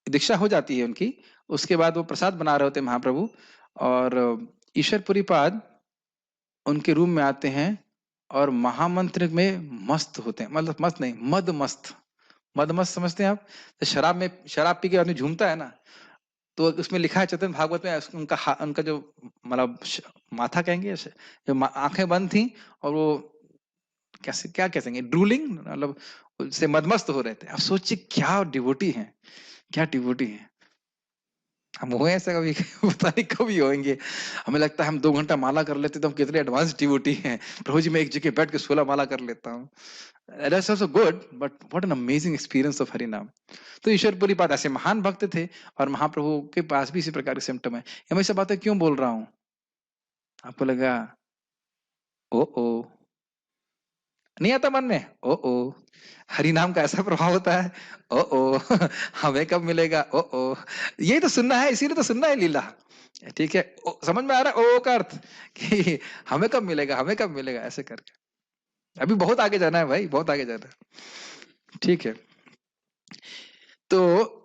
दीक्षा हो जाती है उनकी। उसके बाद वो प्रसाद बना रहे होते हैं महाप्रभु, और ईश्वर पुरीपाद उनके रूम में आते हैं और महामंत्र में मस्त होते हैं। मतलब मस्त नहीं, मद मस्त। मद मस्त समझते हैं आप? तो शराब पी के आदमी झूमता है ना, तो उसमें लिखा है चैतन्य भागवत में, उनका जो मतलब माथा कहेंगे, जो आंखें बंद थी और वो कैसे क्या कहेंगे, ड्रूलिंग, मतलब उससे मदमस्त हो रहे थे। अब सोचिए क्या डिवोटी हैं, क्या डिवोटी हैं। हम हुए ऐसा कभी? पता नहीं कभी होंगे। हमें लगता है हम 2 घंटा माला कर लेते तो हम कितने एडवांस डिवोटी हैं। प्रभु जी मैं एक जगह बैठ के 16 माला कर लेता हूँ। That's also good, but what an amazing experience of हरिनाम। तो ईश्वर पूरी बात, ऐसे महान भक्त थे और महाप्रभु के पास भी इसी प्रकार के सिम्टम है। मैं ये सब बातें क्यों बोल रहा हूँ? आपको लगा ओ ओ नहीं आता मन में? ओ ओ हरि नाम का ऐसा प्रभाव होता है। ओ ओ हमें कब मिलेगा? ओ ओ यही तो सुनना है, इसीलिए तो सुनना है लीला। ठीक है, समझ में आ रहा है ओ का अर्थ कि हमें कब मिलेगा, हमें कब मिलेगा, ऐसे करके। अभी बहुत आगे जाना है भाई, बहुत आगे जाना है। ठीक है, तो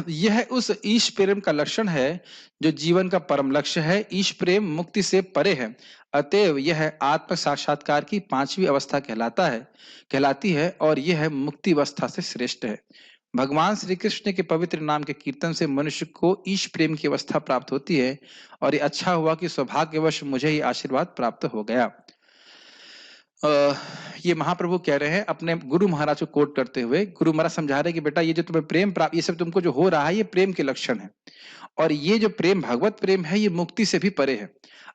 यह उस ईश प्रेम का लक्षण है जो जीवन का परम लक्ष्य है। ईश प्रेम मुक्ति से परे है, अतएव यह आत्म साक्षात्कार की 5वीं अवस्था कहलाती है और यह मुक्ति अवस्था से श्रेष्ठ है। भगवान श्री कृष्ण के पवित्र नाम के कीर्तन से मनुष्य को ईश प्रेम की अवस्था प्राप्त होती है और ये अच्छा हुआ कि सौभाग्यवश मुझे ये आशीर्वाद प्राप्त हो गया। ये महाप्रभु कह रहे हैं अपने गुरु महाराज को कोट करते हुए। गुरु महाराज समझा रहे हैं कि बेटा ये जो तुम्हें प्रेम प्राप्त, ये सब तुमको जो हो रहा है, ये प्रेम के लक्षण है, और ये जो प्रेम भगवत प्रेम है, ये मुक्ति से भी परे है।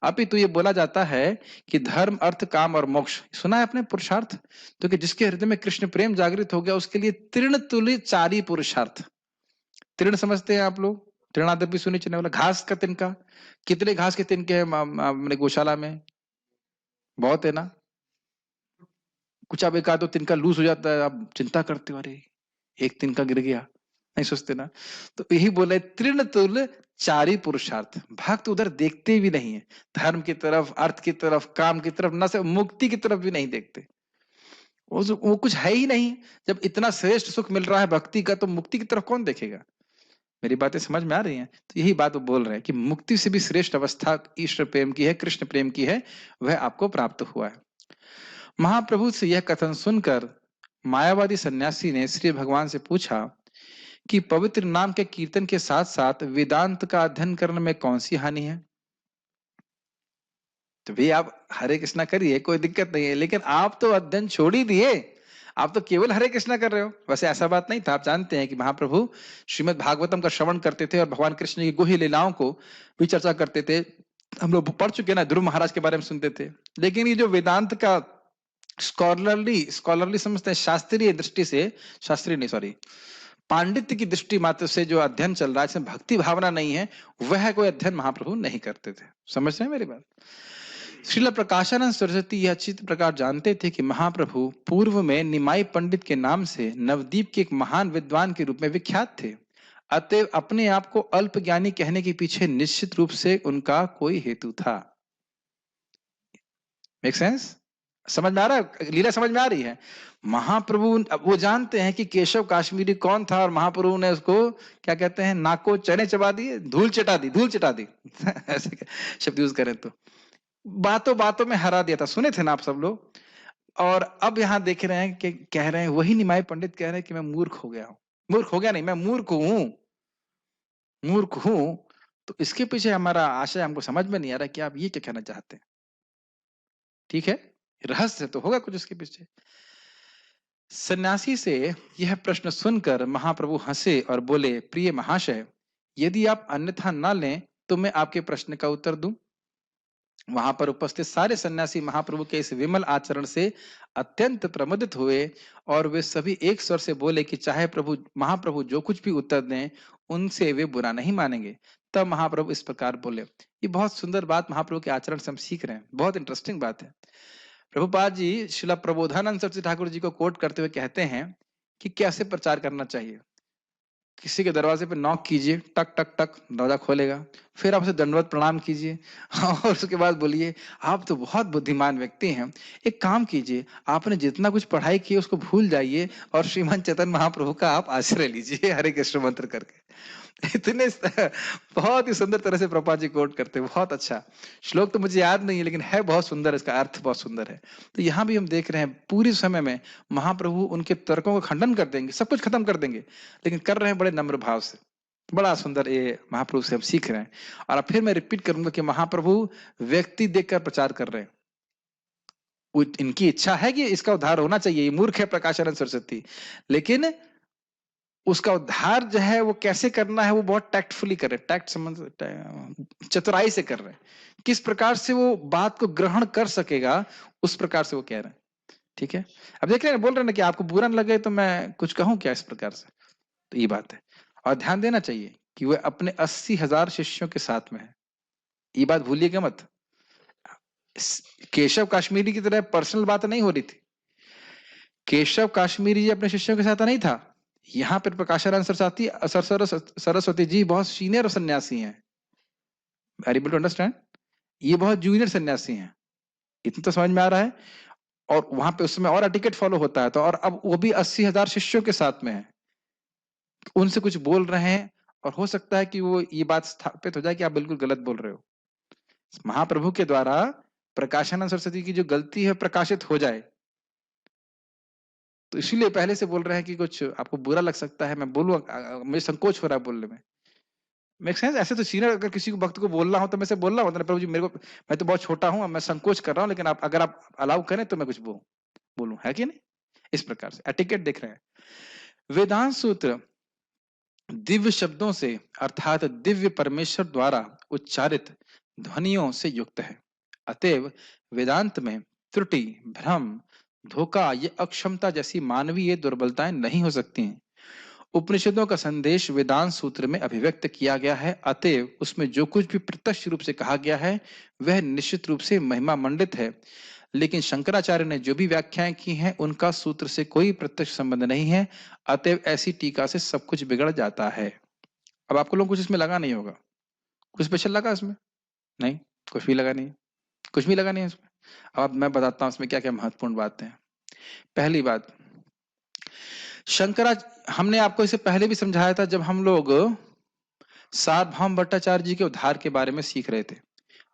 अभी तो ये बोला जाता है कि धर्म अर्थ काम और मोक्ष, सुना है आपने पुरुषार्थ? तो कि जिसके हृदय में कृष्ण प्रेम जागृत हो गया उसके लिए तृण तुल्य 4 ही पुरुषार्थ। तृण समझते हैं आप लोग? तृणादि भी सुनी चने वाला, घास का तिनका। कितने घास के तिनके हैं अपने गौशाला में? बहुत है ना। कुछ अब एक आध 2 तिनका लूज हो जाता है, आप चिंता करते हो, अरे एक तिनका गिर गया, नहीं सोचते ना। तो यही बोले तृण तुल्य 4 ही पुरुषार्थ। भक्त उधर देखते भी नहीं है, धर्म की तरफ, अर्थ की तरफ, काम की तरफ, न से मुक्ति की तरफ भी नहीं देखते। वो कुछ है ही नहीं। जब इतना श्रेष्ठ सुख मिल रहा है भक्ति का, तो मुक्ति की तरफ कौन देखेगा? मेरी बातें समझ में आ रही हैं? तो यही बात वो बोल रहे हैं कि मुक्ति से भी श्रेष्ठ अवस्था ईश्वर प्रेम की है, कृष्ण प्रेम की है, वह आपको प्राप्त हुआ है। महाप्रभु से यह कथन सुनकर मायावादी सन्यासी ने श्री भगवान से पूछा कि पवित्र नाम के कीर्तन के साथ साथ वेदांत का अध्ययन करने में कौन सी हानि है? तो भी आप हरे कृष्णा करिए, कोई दिक्कत नहीं है, लेकिन आप तो अध्ययन छोड़ ही दिए, आप तो केवल हरे कृष्णा कर रहे हो। वैसे ऐसा बात नहीं था, आप जानते हैं कि महाप्रभु श्रीमद् भागवतम का श्रवण करते थे और भगवान कृष्ण की गुह्य लीलाओं को भी चर्चा करते थे। हम लोग पढ़ चुके ना, ध्रुव महाराज के बारे में सुनते थे। लेकिन ये जो वेदांत का स्कॉलरली समझते हैं, शास्त्रीय दृष्टि से, शास्त्रीय नहीं सॉरी, पांडित्य की दृष्टि मात्र से जो अध्ययन चल रहा है, इसमें भक्ति भावना नहीं है, वह कोई अध्ययन महाप्रभु नहीं करते थे। समझ रहे हैं मेरी बात? श्रील प्रकाशानंद सरस्वती यह अच्छी प्रकार जानते थे कि महाप्रभु पूर्व में निमाई पंडित के नाम से नवदीप के एक महान विद्वान के रूप में विख्यात थे, अतएव अपने आप को अल्प ज्ञानी कहने के पीछे निश्चित रूप से उनका कोई हेतु था। Make sense? समझ में आ रहा है? लीला समझ में आ रही है? महाप्रभु वो जानते हैं कि केशव काश्मीरी कौन था, और महाप्रभु ने उसको क्या कहते हैं, नाको चने चबा दिए, धूल चटा दी, धूल चटा दी ऐसे शब्द यूज करें तो बातों बातों में हरा दिया था। सुने थे ना आप सब लोग? और अब यहाँ देख रहे हैं कि कह रहे हैं, वही निमाई पंडित कह रहे हैं कि मैं मूर्ख हो गया हूं। मूर्ख हो गया नहीं, मैं मूर्ख हूं, मूर्ख हूं। तो इसके पीछे हमारा आशय हमको समझ में नहीं आ रहा कि आप ये क्या कहना चाहते हैं। ठीक है, रहस्य तो होगा कुछ उसके पीछे। सन्यासी से यह प्रश्न सुनकर महाप्रभु हंसे और बोले, प्रिय महाशय, यदि आप अन्यथा ना लें तो मैं आपके प्रश्न का उत्तर दूं। वहां पर उपस्थित सारे सन्यासी महाप्रभु के इस विमल आचरण से अत्यंत प्रमुदित हुए और वे सभी एक स्वर से बोले कि चाहे प्रभु महाप्रभु जो कुछ भी उत्तर दें, उनसे वे बुरा नहीं मानेंगे। तब महाप्रभु इस प्रकार बोले। ये बहुत सुंदर बात महाप्रभु के आचरण से हम सीख रहे हैं, बहुत इंटरेस्टिंग बात है। प्रभुपाद जी श्रीला प्रबोधानंद सरस्वती ठाकुर जी को कोट करते हुए कहते हैं कि कैसे प्रचार करना चाहिए। किसी के दरवाजे पे नॉक कीजिए, टक टक टक दरवाजा खोलेगा, फिर आप उसे दंडवत प्रणाम कीजिए और उसके बाद बोलिए, आप तो बहुत बुद्धिमान व्यक्ति हैं, एक काम कीजिए, आपने जितना कुछ पढ़ाई की है उसको भूल जाइए और श्रीमान चैतन्य महाप्रभु का आप आश्रय लीजिए हरे कृष्ण मंत्र करके। इतने बहुत ही सुंदर तरह से प्रभुपाद जी कोट करते हैं, बहुत अच्छा। श्लोक तो मुझे याद नहीं है लेकिन है बहुत सुंदर, इसका अर्थ बहुत सुंदर है। तो यहाँ भी हम देख रहे हैं पूरी समय में महाप्रभु उनके तर्कों का खंडन कर देंगे, सब कुछ खत्म कर देंगे, लेकिन कर रहे हैं बड़े नम्र भाव से। बड़ा सुंदर ये महाप्रभु से हम सीख रहे हैं। और अब फिर मैं रिपीट करूंगा कि महाप्रभु व्यक्ति देखकर प्रचार कर रहे हैं। इनकी इच्छा है कि इसका उद्धार होना चाहिए, ये मूर्ख है प्रकाशानंद सरस्वती, लेकिन उसका उद्धार जो है वो कैसे करना है वो बहुत टैक्टफुली कर रहे हैं, टैक्ट समझ चतुराई से कर रहे हैं। किस प्रकार से वो बात को ग्रहण कर सकेगा उस प्रकार से वो कह रहे हैं। ठीक है, अब देख रहे हैं, बोल रहे हैं ना कि आपको बुरा न लगे तो मैं कुछ कहूं क्या इस प्रकार से। तो ये बात है, और ध्यान देना चाहिए कि वह अपने 80,000 शिष्यों के साथ में है, ये बात भूलिएगा मत। केशव काश्मीरी की तरह पर्सनल बात नहीं हो रही थी। केशव काश्मीरी जी अपने शिष्यों के साथ नहीं था, यहाँ पर प्रकाशानंद सरस्वती जी बहुत सीनियर सन्यासी हैं। Are able to understand? ये बहुत जूनियर सन्यासी हैं, इतना तो समझ में आ रहा है। और वहां पे उस समय और एटिकेट फॉलो होता है, तो और अब वो भी 80,000 शिष्यों के साथ में है, उनसे कुछ बोल रहे हैं और हो सकता है कि वो ये बात स्थापित हो जाए कि आप बिल्कुल गलत बोल रहे हो। महाप्रभु के द्वारा प्रकाशानंद सरस्वती की जो गलती है प्रकाशित हो जाए, तो इसीलिए पहले से बोल रहे हैं कि कुछ आपको बुरा लग सकता है, मैं बोलूंगा, मुझे संकोच हो रहा है बोलने में। Make sense? ऐसे तो सीनियर अगर किसी को भक्त को बोलना हो तो मैं से बोलना होता है, प्रभु जी मेरे को, मैं तो बहुत छोटा हूँ, मैं संकोच कर रहा हूँ, लेकिन आप अगर आप अलाउ करें तो मैं कुछ बोलूं, है कि नहीं? इस प्रकार से एटिकेट देख रहे हैं। वेदांत सूत्र दिव्य शब्दों से अर्थात दिव्य परमेश्वर द्वारा उच्चारित ध्वनियों से युक्त है। अतएव वेदांत में त्रुटि, भ्रम, धोखा, ये अक्षमता जैसी मानवीय दुर्बलताएं नहीं हो सकती हैं। उपनिषदों का संदेश वेदांत सूत्र में अभिव्यक्त किया गया है, अतएव उसमें जो कुछ भी प्रत्यक्ष रूप से कहा गया है वह निश्चित रूप से महिमा मंडित है। लेकिन शंकराचार्य ने जो भी व्याख्याएं की हैं उनका सूत्र से कोई प्रत्यक्ष संबंध नहीं है, अतएव ऐसी टीका से सब कुछ बिगड़ जाता है। अब आपको लोग कुछ इसमें लगा नहीं होगा, कुछ स्पेशल लगा इसमें? नहीं, कुछ भी लगा नहीं, कुछ भी लगा नहीं इसमें। अब मैं बताता हूँ इसमें क्या क्या महत्वपूर्ण बातें हैं। पहली बात, हमने आपको इसे पहले भी समझाया था जब हम लोग सार्वभौम भट्टाचार्य जी के उद्धार के बारे में सीख रहे थे।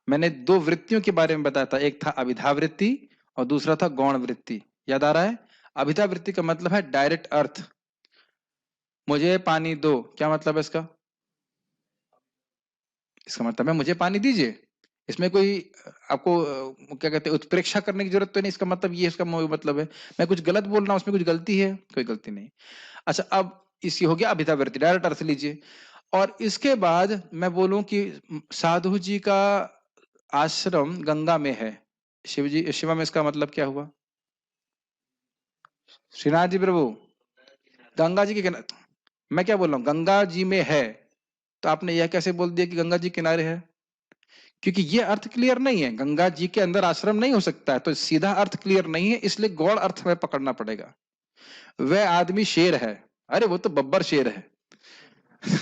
मैंने दो वृत्तियों के बारे में बताया था, एक था अभिधा वृत्ति और दूसरा था गौण वृत्ति। याद आ रहा है? अभिधा वृत्ति का मतलब है डायरेक्ट अर्थ, मुझे पानी दो, क्या मतलब है इसका? इसका मतलब है मुझे पानी दीजिए। इसमें कोई आपको क्या कहते हैं उत्प्रेक्षा करने की जरूरत तो नहीं, इसका मतलब ये, इसका मतलब है मैं कुछ गलत बोल रहा हूँ, उसमें कुछ गलती है? कोई गलती नहीं। अच्छा, अब इसी हो गया अभिधा वृत्ति, डायरेक्ट अर्थ लीजिए। और इसके बाद मैं बोलूं कि साधु जी का आश्रम गंगा में है, शिव जी शिवा में, इसका मतलब क्या हुआ? श्रीनाथ जी प्रभु, गंगा जी के किनारे, मैं क्या बोल रहा हूँ गंगा जी में है, तो आपने यह कैसे बोल दिया कि गंगा जी किनारे है? क्योंकि ये अर्थ क्लियर नहीं है, गंगा जी के अंदर आश्रम नहीं हो सकता है, तो सीधा अर्थ क्लियर नहीं है, इसलिए गौड़ अर्थ में पकड़ना पड़ेगा। वह आदमी शेर है, अरे वो तो बब्बर शेर है।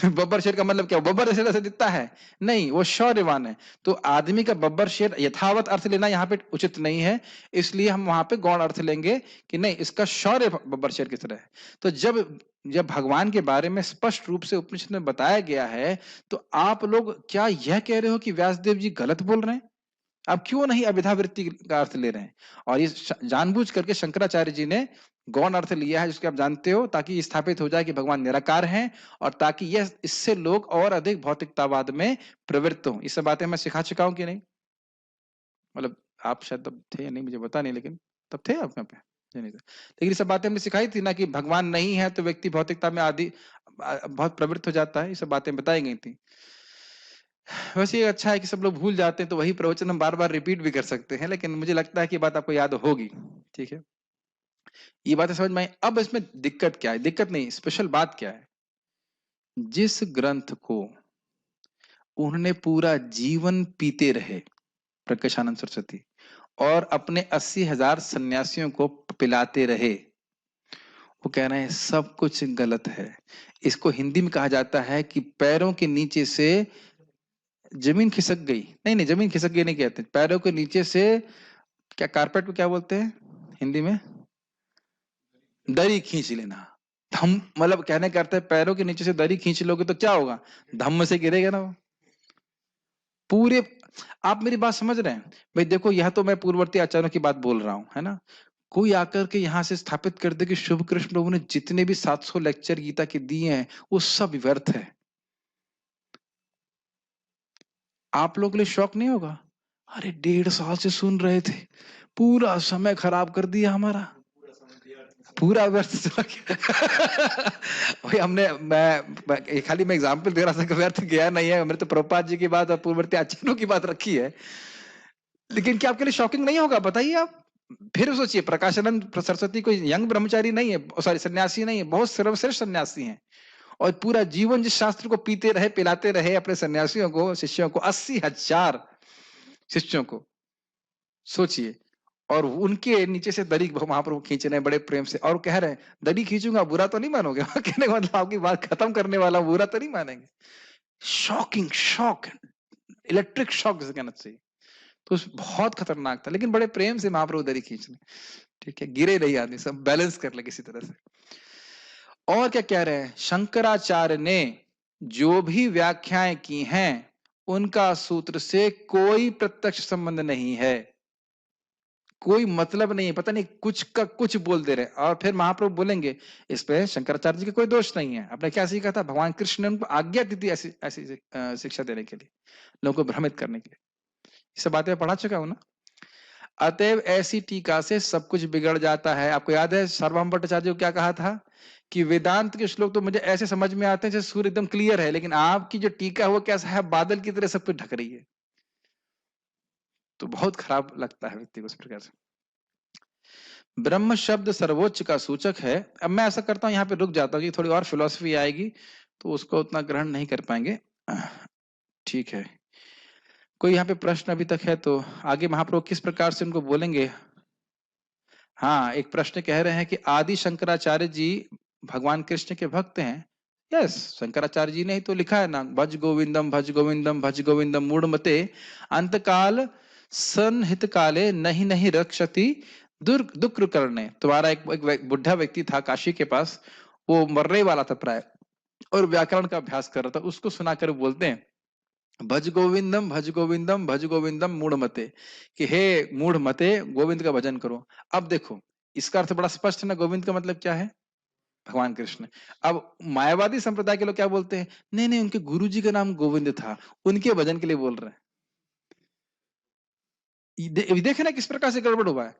बब्बर शेर का मतलब क्या? बब्बर शेर ऐसे दिखता है? नहीं, वो शौर्यवान है। तो आदमी का बब्बर शेर यथावत अर्थ लेना यहाँ पे उचित नहीं है, इसलिए हम वहां पे गौण अर्थ लेंगे कि नहीं, इसका शौर्य बब्बर शेर की तरह है। तो जब जब भगवान के बारे में स्पष्ट रूप से उपनिषद में बताया गया है, तो आप लोग क्या यह कह रहे हो कि व्यासदेव जी गलत बोल रहे हैं? आप क्यों नहीं अभिधा वृत्ति का अर्थ ले रहे हैं? और ये जानबूझ करके शंकराचार्य जी ने गौण अर्थ लिया है, जिसके आप जानते हो, ताकि स्थापित हो जाए कि भगवान निराकार हैं, और ताकि यह इससे लोग और अधिक भौतिकतावाद में प्रवृत्त हो। ये सब बातें मैं सिखा चुका हूं कि नहीं? मतलब आप शायद तब थे या नहीं मुझे पता नहीं, लेकिन तब थे आप यहाँ पे? नहीं थे। लेकिन ये सब बातें हमने सिखाई थी ना कि भगवान नहीं है तो व्यक्ति भौतिकता में आदि बहुत प्रवृत्त हो जाता है, ये सब बातें बताई गई थी। वैसे ये अच्छा है कि सब लोग भूल जाते हैं, तो वही प्रवचन हम बार बार रिपीट भी कर सकते हैं, लेकिन मुझे लगता है कि बात आपको याद होगी। ठीक है, ये बातें समझ में आई। अब इसमें दिक्कत क्या है? दिक्कत नहीं, स्पेशल बात क्या है? जिस ग्रंथ को उन्होंने पूरा जीवन पीते रहे प्रकाशानंद सरस्वती, और अपने 80,000 सन्यासियों को पिलाते रहे, वो कह रहे हैं सब कुछ गलत है। इसको हिंदी में कहा जाता है कि पैरों के नीचे से जमीन खिसक गई। नहीं नहीं, जमीन खिसक गई नहीं कहते, पैरों के नीचे से, क्या कारपेट को क्या बोलते हैं हिंदी में? दरी खींच लेना। धम, मतलब कहने का अर्थ है पैरों के नीचे से दरी खींच लोगे तो क्या होगा? धम्म से गिरेगा ना वो पूरे। आप मेरी बात समझ रहे हैं भाई? देखो, यह तो मैं पूर्ववर्ती आचार्यों की बात बोल रहा हूं, है ना। कोई आकर के यहां से स्थापित कर दे कि शुभ कृष्ण प्रभु ने जितने भी 700 लेक्चर गीता के दिए हैं वो सब व्यर्थ है, आप लोग के लिए शौक नहीं होगा? अरे 1.5 साल से सुन रहे थे, पूरा समय खराब कर दिया हमारा, पूरा व्यर्थ चला गया। भाई हमने खाली मैं एग्जांपल दे रहा था कि व्यर्थ गया नहीं है, हमने तो प्रभुपाद जी की बात और पूर्ववर्ती आचार्यों की बात रखी है। लेकिन क्या आपके लिए शॉकिंग नहीं होगा? बताइए आप। फिर सोचिए, प्रकाशानंद सरस्वती कोई यंग ब्रह्मचारी नहीं है, सॉरी सन्यासी नहीं है, बहुत सर्वश्रेष्ठ सन्यासी हैं, और पूरा जीवन जिस शास्त्र को पीते रहे पिलाते रहे अपने सन्यासियों को, शिष्यों को, 80,000 शिष्यों को, सोचिए। और उनके नीचे से दरी महाप्रभु खींच रहे हैं बड़े प्रेम से, और कह रहे हैं दरी खींचूंगा, बुरा तो नहीं मानोगे? कहने का मतलब आपकी बात खत्म करने वाला, बुरा तो नहीं मानेंगे। शॉकिंग, शॉक, इलेक्ट्रिक शॉक जिसे कहना चाहिए। तो बहुत खतरनाक था, लेकिन बड़े प्रेम से महाप्रभु दरी खींच रहे, ठीक है, गिरे नहीं आदमी, सब बैलेंस कर ले किसी तरह से। और क्या कह रहे हैं? शंकराचार्य ने जो भी व्याख्याएं की हैं उनका सूत्र से कोई प्रत्यक्ष संबंध नहीं है, कोई मतलब नहीं है, पता नहीं कुछ का कुछ बोल दे रहे। और फिर महाप्रभु बोलेंगे इस पे शंकराचार्य जी का कोई दोष नहीं है, आपने क्या सीखा था? भगवान कृष्ण ने उनको आज्ञा दी थी ऐसी ऐसी शिक्षा देने के लिए, लोगों को भ्रमित करने के लिए। ये सब बातें पढ़ा चुका हूं ना। अतएव ऐसी टीका से सब कुछ बिगड़ जाता है। आपको याद है सार्वभौम भट्टाचार्य को क्या कहा था कि वेदांत के श्लोक तो मुझे ऐसे समझ में आते हैं जैसे सूर्य एकदम क्लियर है, लेकिन आपकी जो टीका है वो कैसा है? बादल की तरह सब कुछ ढक रही है। तो बहुत खराब लगता है व्यक्ति को इस प्रकार से। ब्रह्म शब्द सर्वोच्च का सूचक है। अब मैं ऐसा करता हूं, यहाँ पे रुक जाता हूँ कि थोड़ी और फिलॉसफी आएगी तो उसको उतना ग्रहण नहीं कर पाएंगे। ठीक है, कोई यहाँ पे प्रश्न अभी तक है तो आगे महाप्रभु किस प्रकार से उनको बोलेंगे? हाँ, एक प्रश्न कह रहे हैं कि आदि शंकराचार्य जी भगवान कृष्ण के भक्त हैं। यस, शंकराचार्य जी ने ही तो लिखा है ना, भज गोविंदम भज गोविंदम भज गोविंदम मूढ़मते अंतकाल सनहित काले नहीं नहीं रक्षति दुख करने। तुम्हारा एक बुढ़ा व्यक्ति था काशी के पास, वो मरने वाला था प्राय, और व्याकरण का अभ्यास कर रहा था। उसको सुनाकर बोलते हैं भज गोविंदम भज गोविंदम भज गोविंदम मूढ़ मते, कि हे मूढ़ मते गोविंद का भजन करो। अब देखो, इसका अर्थ बड़ा स्पष्ट है ना, गोविंद का मतलब क्या है? भगवान कृष्ण। अब मायावादी संप्रदाय के लोग क्या बोलते हैं? नहीं नहीं, उनके गुरुजी का नाम गोविंद था, उनके भजन के लिए बोल रहे हैं। देखे ना किस प्रकार से गड़बड़ हुआ है।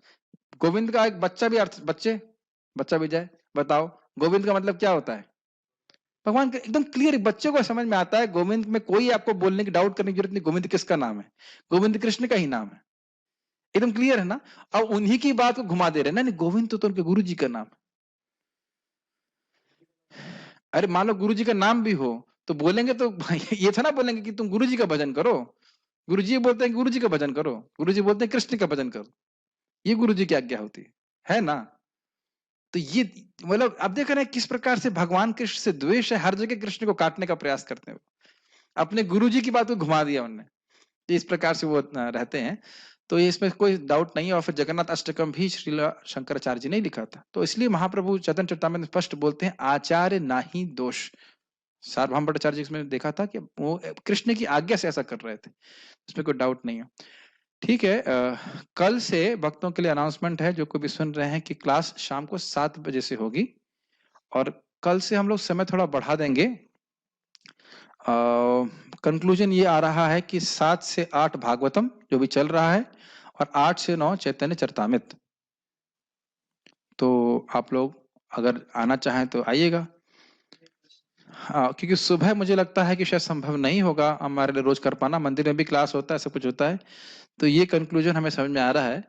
गोविंद का एक बच्चा भी अर्थ, बच्चा भी जाए, बताओ गोविंद का मतलब क्या होता है? भगवान का एकदम क्लियर, बच्चे को समझ में आता है। गोविंद में कोई आपको बोलने की, डाउट करने की जरूरत नहीं, गोविंद किसका नाम है? गोविंद कृष्ण का ही नाम है, एकदम क्लियर है ना। अब उन्हीं की बात को घुमा दे रहे हैं, नहीं गोविंद तो उनके गुरु जी का नाम। अरे मान लो गुरु जी का नाम भी हो तो बोलेंगे तो ये था ना, बोलेंगे कि तुम गुरु जी का भजन करो। गुरु जी बोलते हैं गुरु जी का भजन करो, गुरु जी बोलते हैं कृष्ण का भजन करो, ये गुरु जी की आज्ञा होती है ना। तो ये मतलब अब देख रहे हैं किस प्रकार से भगवान कृष्ण से द्वेष है, हर जगह कृष्ण को काटने का प्रयास करते हैं। अपने गुरु जी की बात को घुमा दिया उन्होंने, इस प्रकार से वो रहते हैं। तो ये इसमें कोई डाउट नहीं है। और फिर जगन्नाथ अष्टकम भी श्रील शंकराचार्य जी ने लिखा था। तो इसलिए महाप्रभु चैतन्य चरितामृत स्पष्ट बोलते हैं आचार्य नाही दोष। सार्वभौम भट्टाचार्य जी इसमें देखा था कि वो कृष्ण की आज्ञा से ऐसा कर रहे थे, इसमें कोई डाउट नहीं है। ठीक है, कल से भक्तों के लिए अनाउंसमेंट है, जो कोई भी सुन रहे हैं, कि क्लास शाम को 7 बजे से होगी, और कल से हम लोग समय थोड़ा बढ़ा देंगे। कंक्लूजन ये आ रहा है कि 7 से 8 भागवतम जो भी चल रहा है, और 8 से 9 चैतन्य चरितामृत। तो आप लोग अगर आना चाहें तो आइएगा। हाँ, क्योंकि सुबह मुझे लगता है कि शायद संभव नहीं होगा हमारे लिए रोज कर पाना, मंदिर में भी क्लास होता है, सब कुछ होता है। तो ये कंक्लूजन हमें समझ में आ रहा है।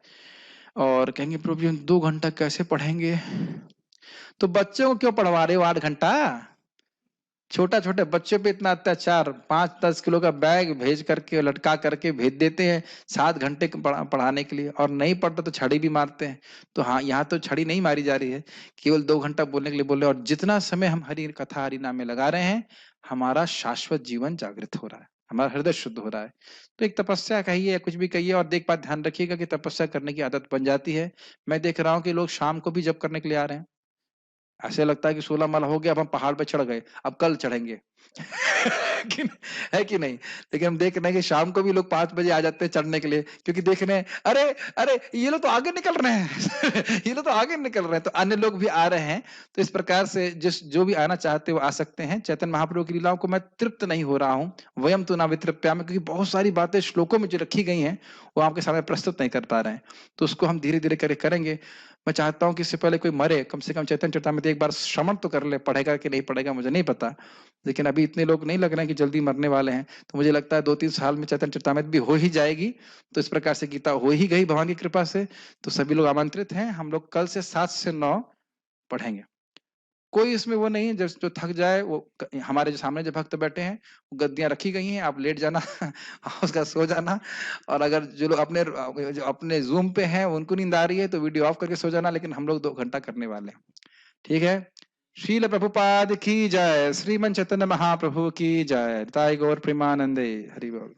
और कहेंगे प्रभु जी 2 घंटा कैसे पढ़ेंगे? तो बच्चों को क्यों पढ़वा रहे हो 8 घंटा? छोटे बच्चों पे इतना अत्याचार, 5-10 किलो का बैग भेज करके लटका करके भेज देते हैं 7 घंटे पढ़ाने के लिए, और नहीं पढ़ता तो छड़ी भी मारते हैं। तो हाँ, यहाँ तो छड़ी नहीं मारी जा रही है, केवल 2 घंटा बोलने के लिए बोल रहे हैं। और जितना समय हम हरि कथा हरि नाम में लगा रहे हैं, हमारा शाश्वत जीवन जागृत हो रहा है, हमारा हृदय शुद्ध हो रहा है। तो एक तपस्या कहिए या कुछ भी कहिए, और एक बात ध्यान रखिएगा कि तपस्या करने की आदत बन जाती है। मैं देख रहा हूँ कि लोग शाम को भी जप करने के लिए आ रहे हैं। ऐसे लगता है कि 16 माला हो गया, अब हम पहाड़ पे चढ़ गए, अब कल चढ़ेंगे। है कि नहीं? लेकिन हम देख रहे हैं कि शाम को भी लोग 5 बजे आ जाते हैं चढ़ने के लिए, क्योंकि देख रहे हैं अरे अरे ये लोग तो आगे निकल रहे हैं। ये लोग तो आगे निकल रहे हैं, तो अन्य लोग भी आ रहे हैं। तो इस प्रकार से जो भी आना चाहते हैं वो आ सकते हैं। चैतन्य महाप्रभु की लीलाओं को मैं तृप्त नहीं हो रहा हूँ, वयम तु न वितृप्यामि, क्योंकि बहुत सारी बातें श्लोकों में जो रखी गई हैं वो आपके सामने प्रस्तुत नहीं कर पा रहे हैं। तो उसको हम धीरे धीरे करके करेंगे। मैं चाहता हूँ कि इससे पहले कोई मरे, कम से कम चैतन्य चरितामृत एक बार श्रवण तो कर ले। पढ़ेगा कि नहीं पढ़ेगा मुझे नहीं पता, लेकिन अभी इतने लोग नहीं लग रहे हैं कि जल्दी मरने वाले हैं। तो मुझे लगता है 2-3 साल में चैतन्य चरितामृत भी हो ही जाएगी। तो इस प्रकार से गीता हो ही गई भगवान की कृपा से। तो सभी लोग आमंत्रित हैं, हम लोग कल से 7 से 9 पढ़ेंगे। कोई इसमें वो नहीं है जो थक जाए, वो हमारे जो सामने जो भक्त बैठे हैं, वो गद्दियां रखी गई हैं, आप लेट जाना उसका सो जाना। और अगर जो लोग अपने जूम पे हैं उनको नींद आ रही है तो वीडियो ऑफ करके सो जाना, लेकिन हम लोग 2 घंटा करने वाले हैं। ठीक है? श्रील प्रभुपाद की जय, श्रीमन चैतन्य महाप्रभु की जय, ताई गौर प्रेमानंदे, हरि बोल।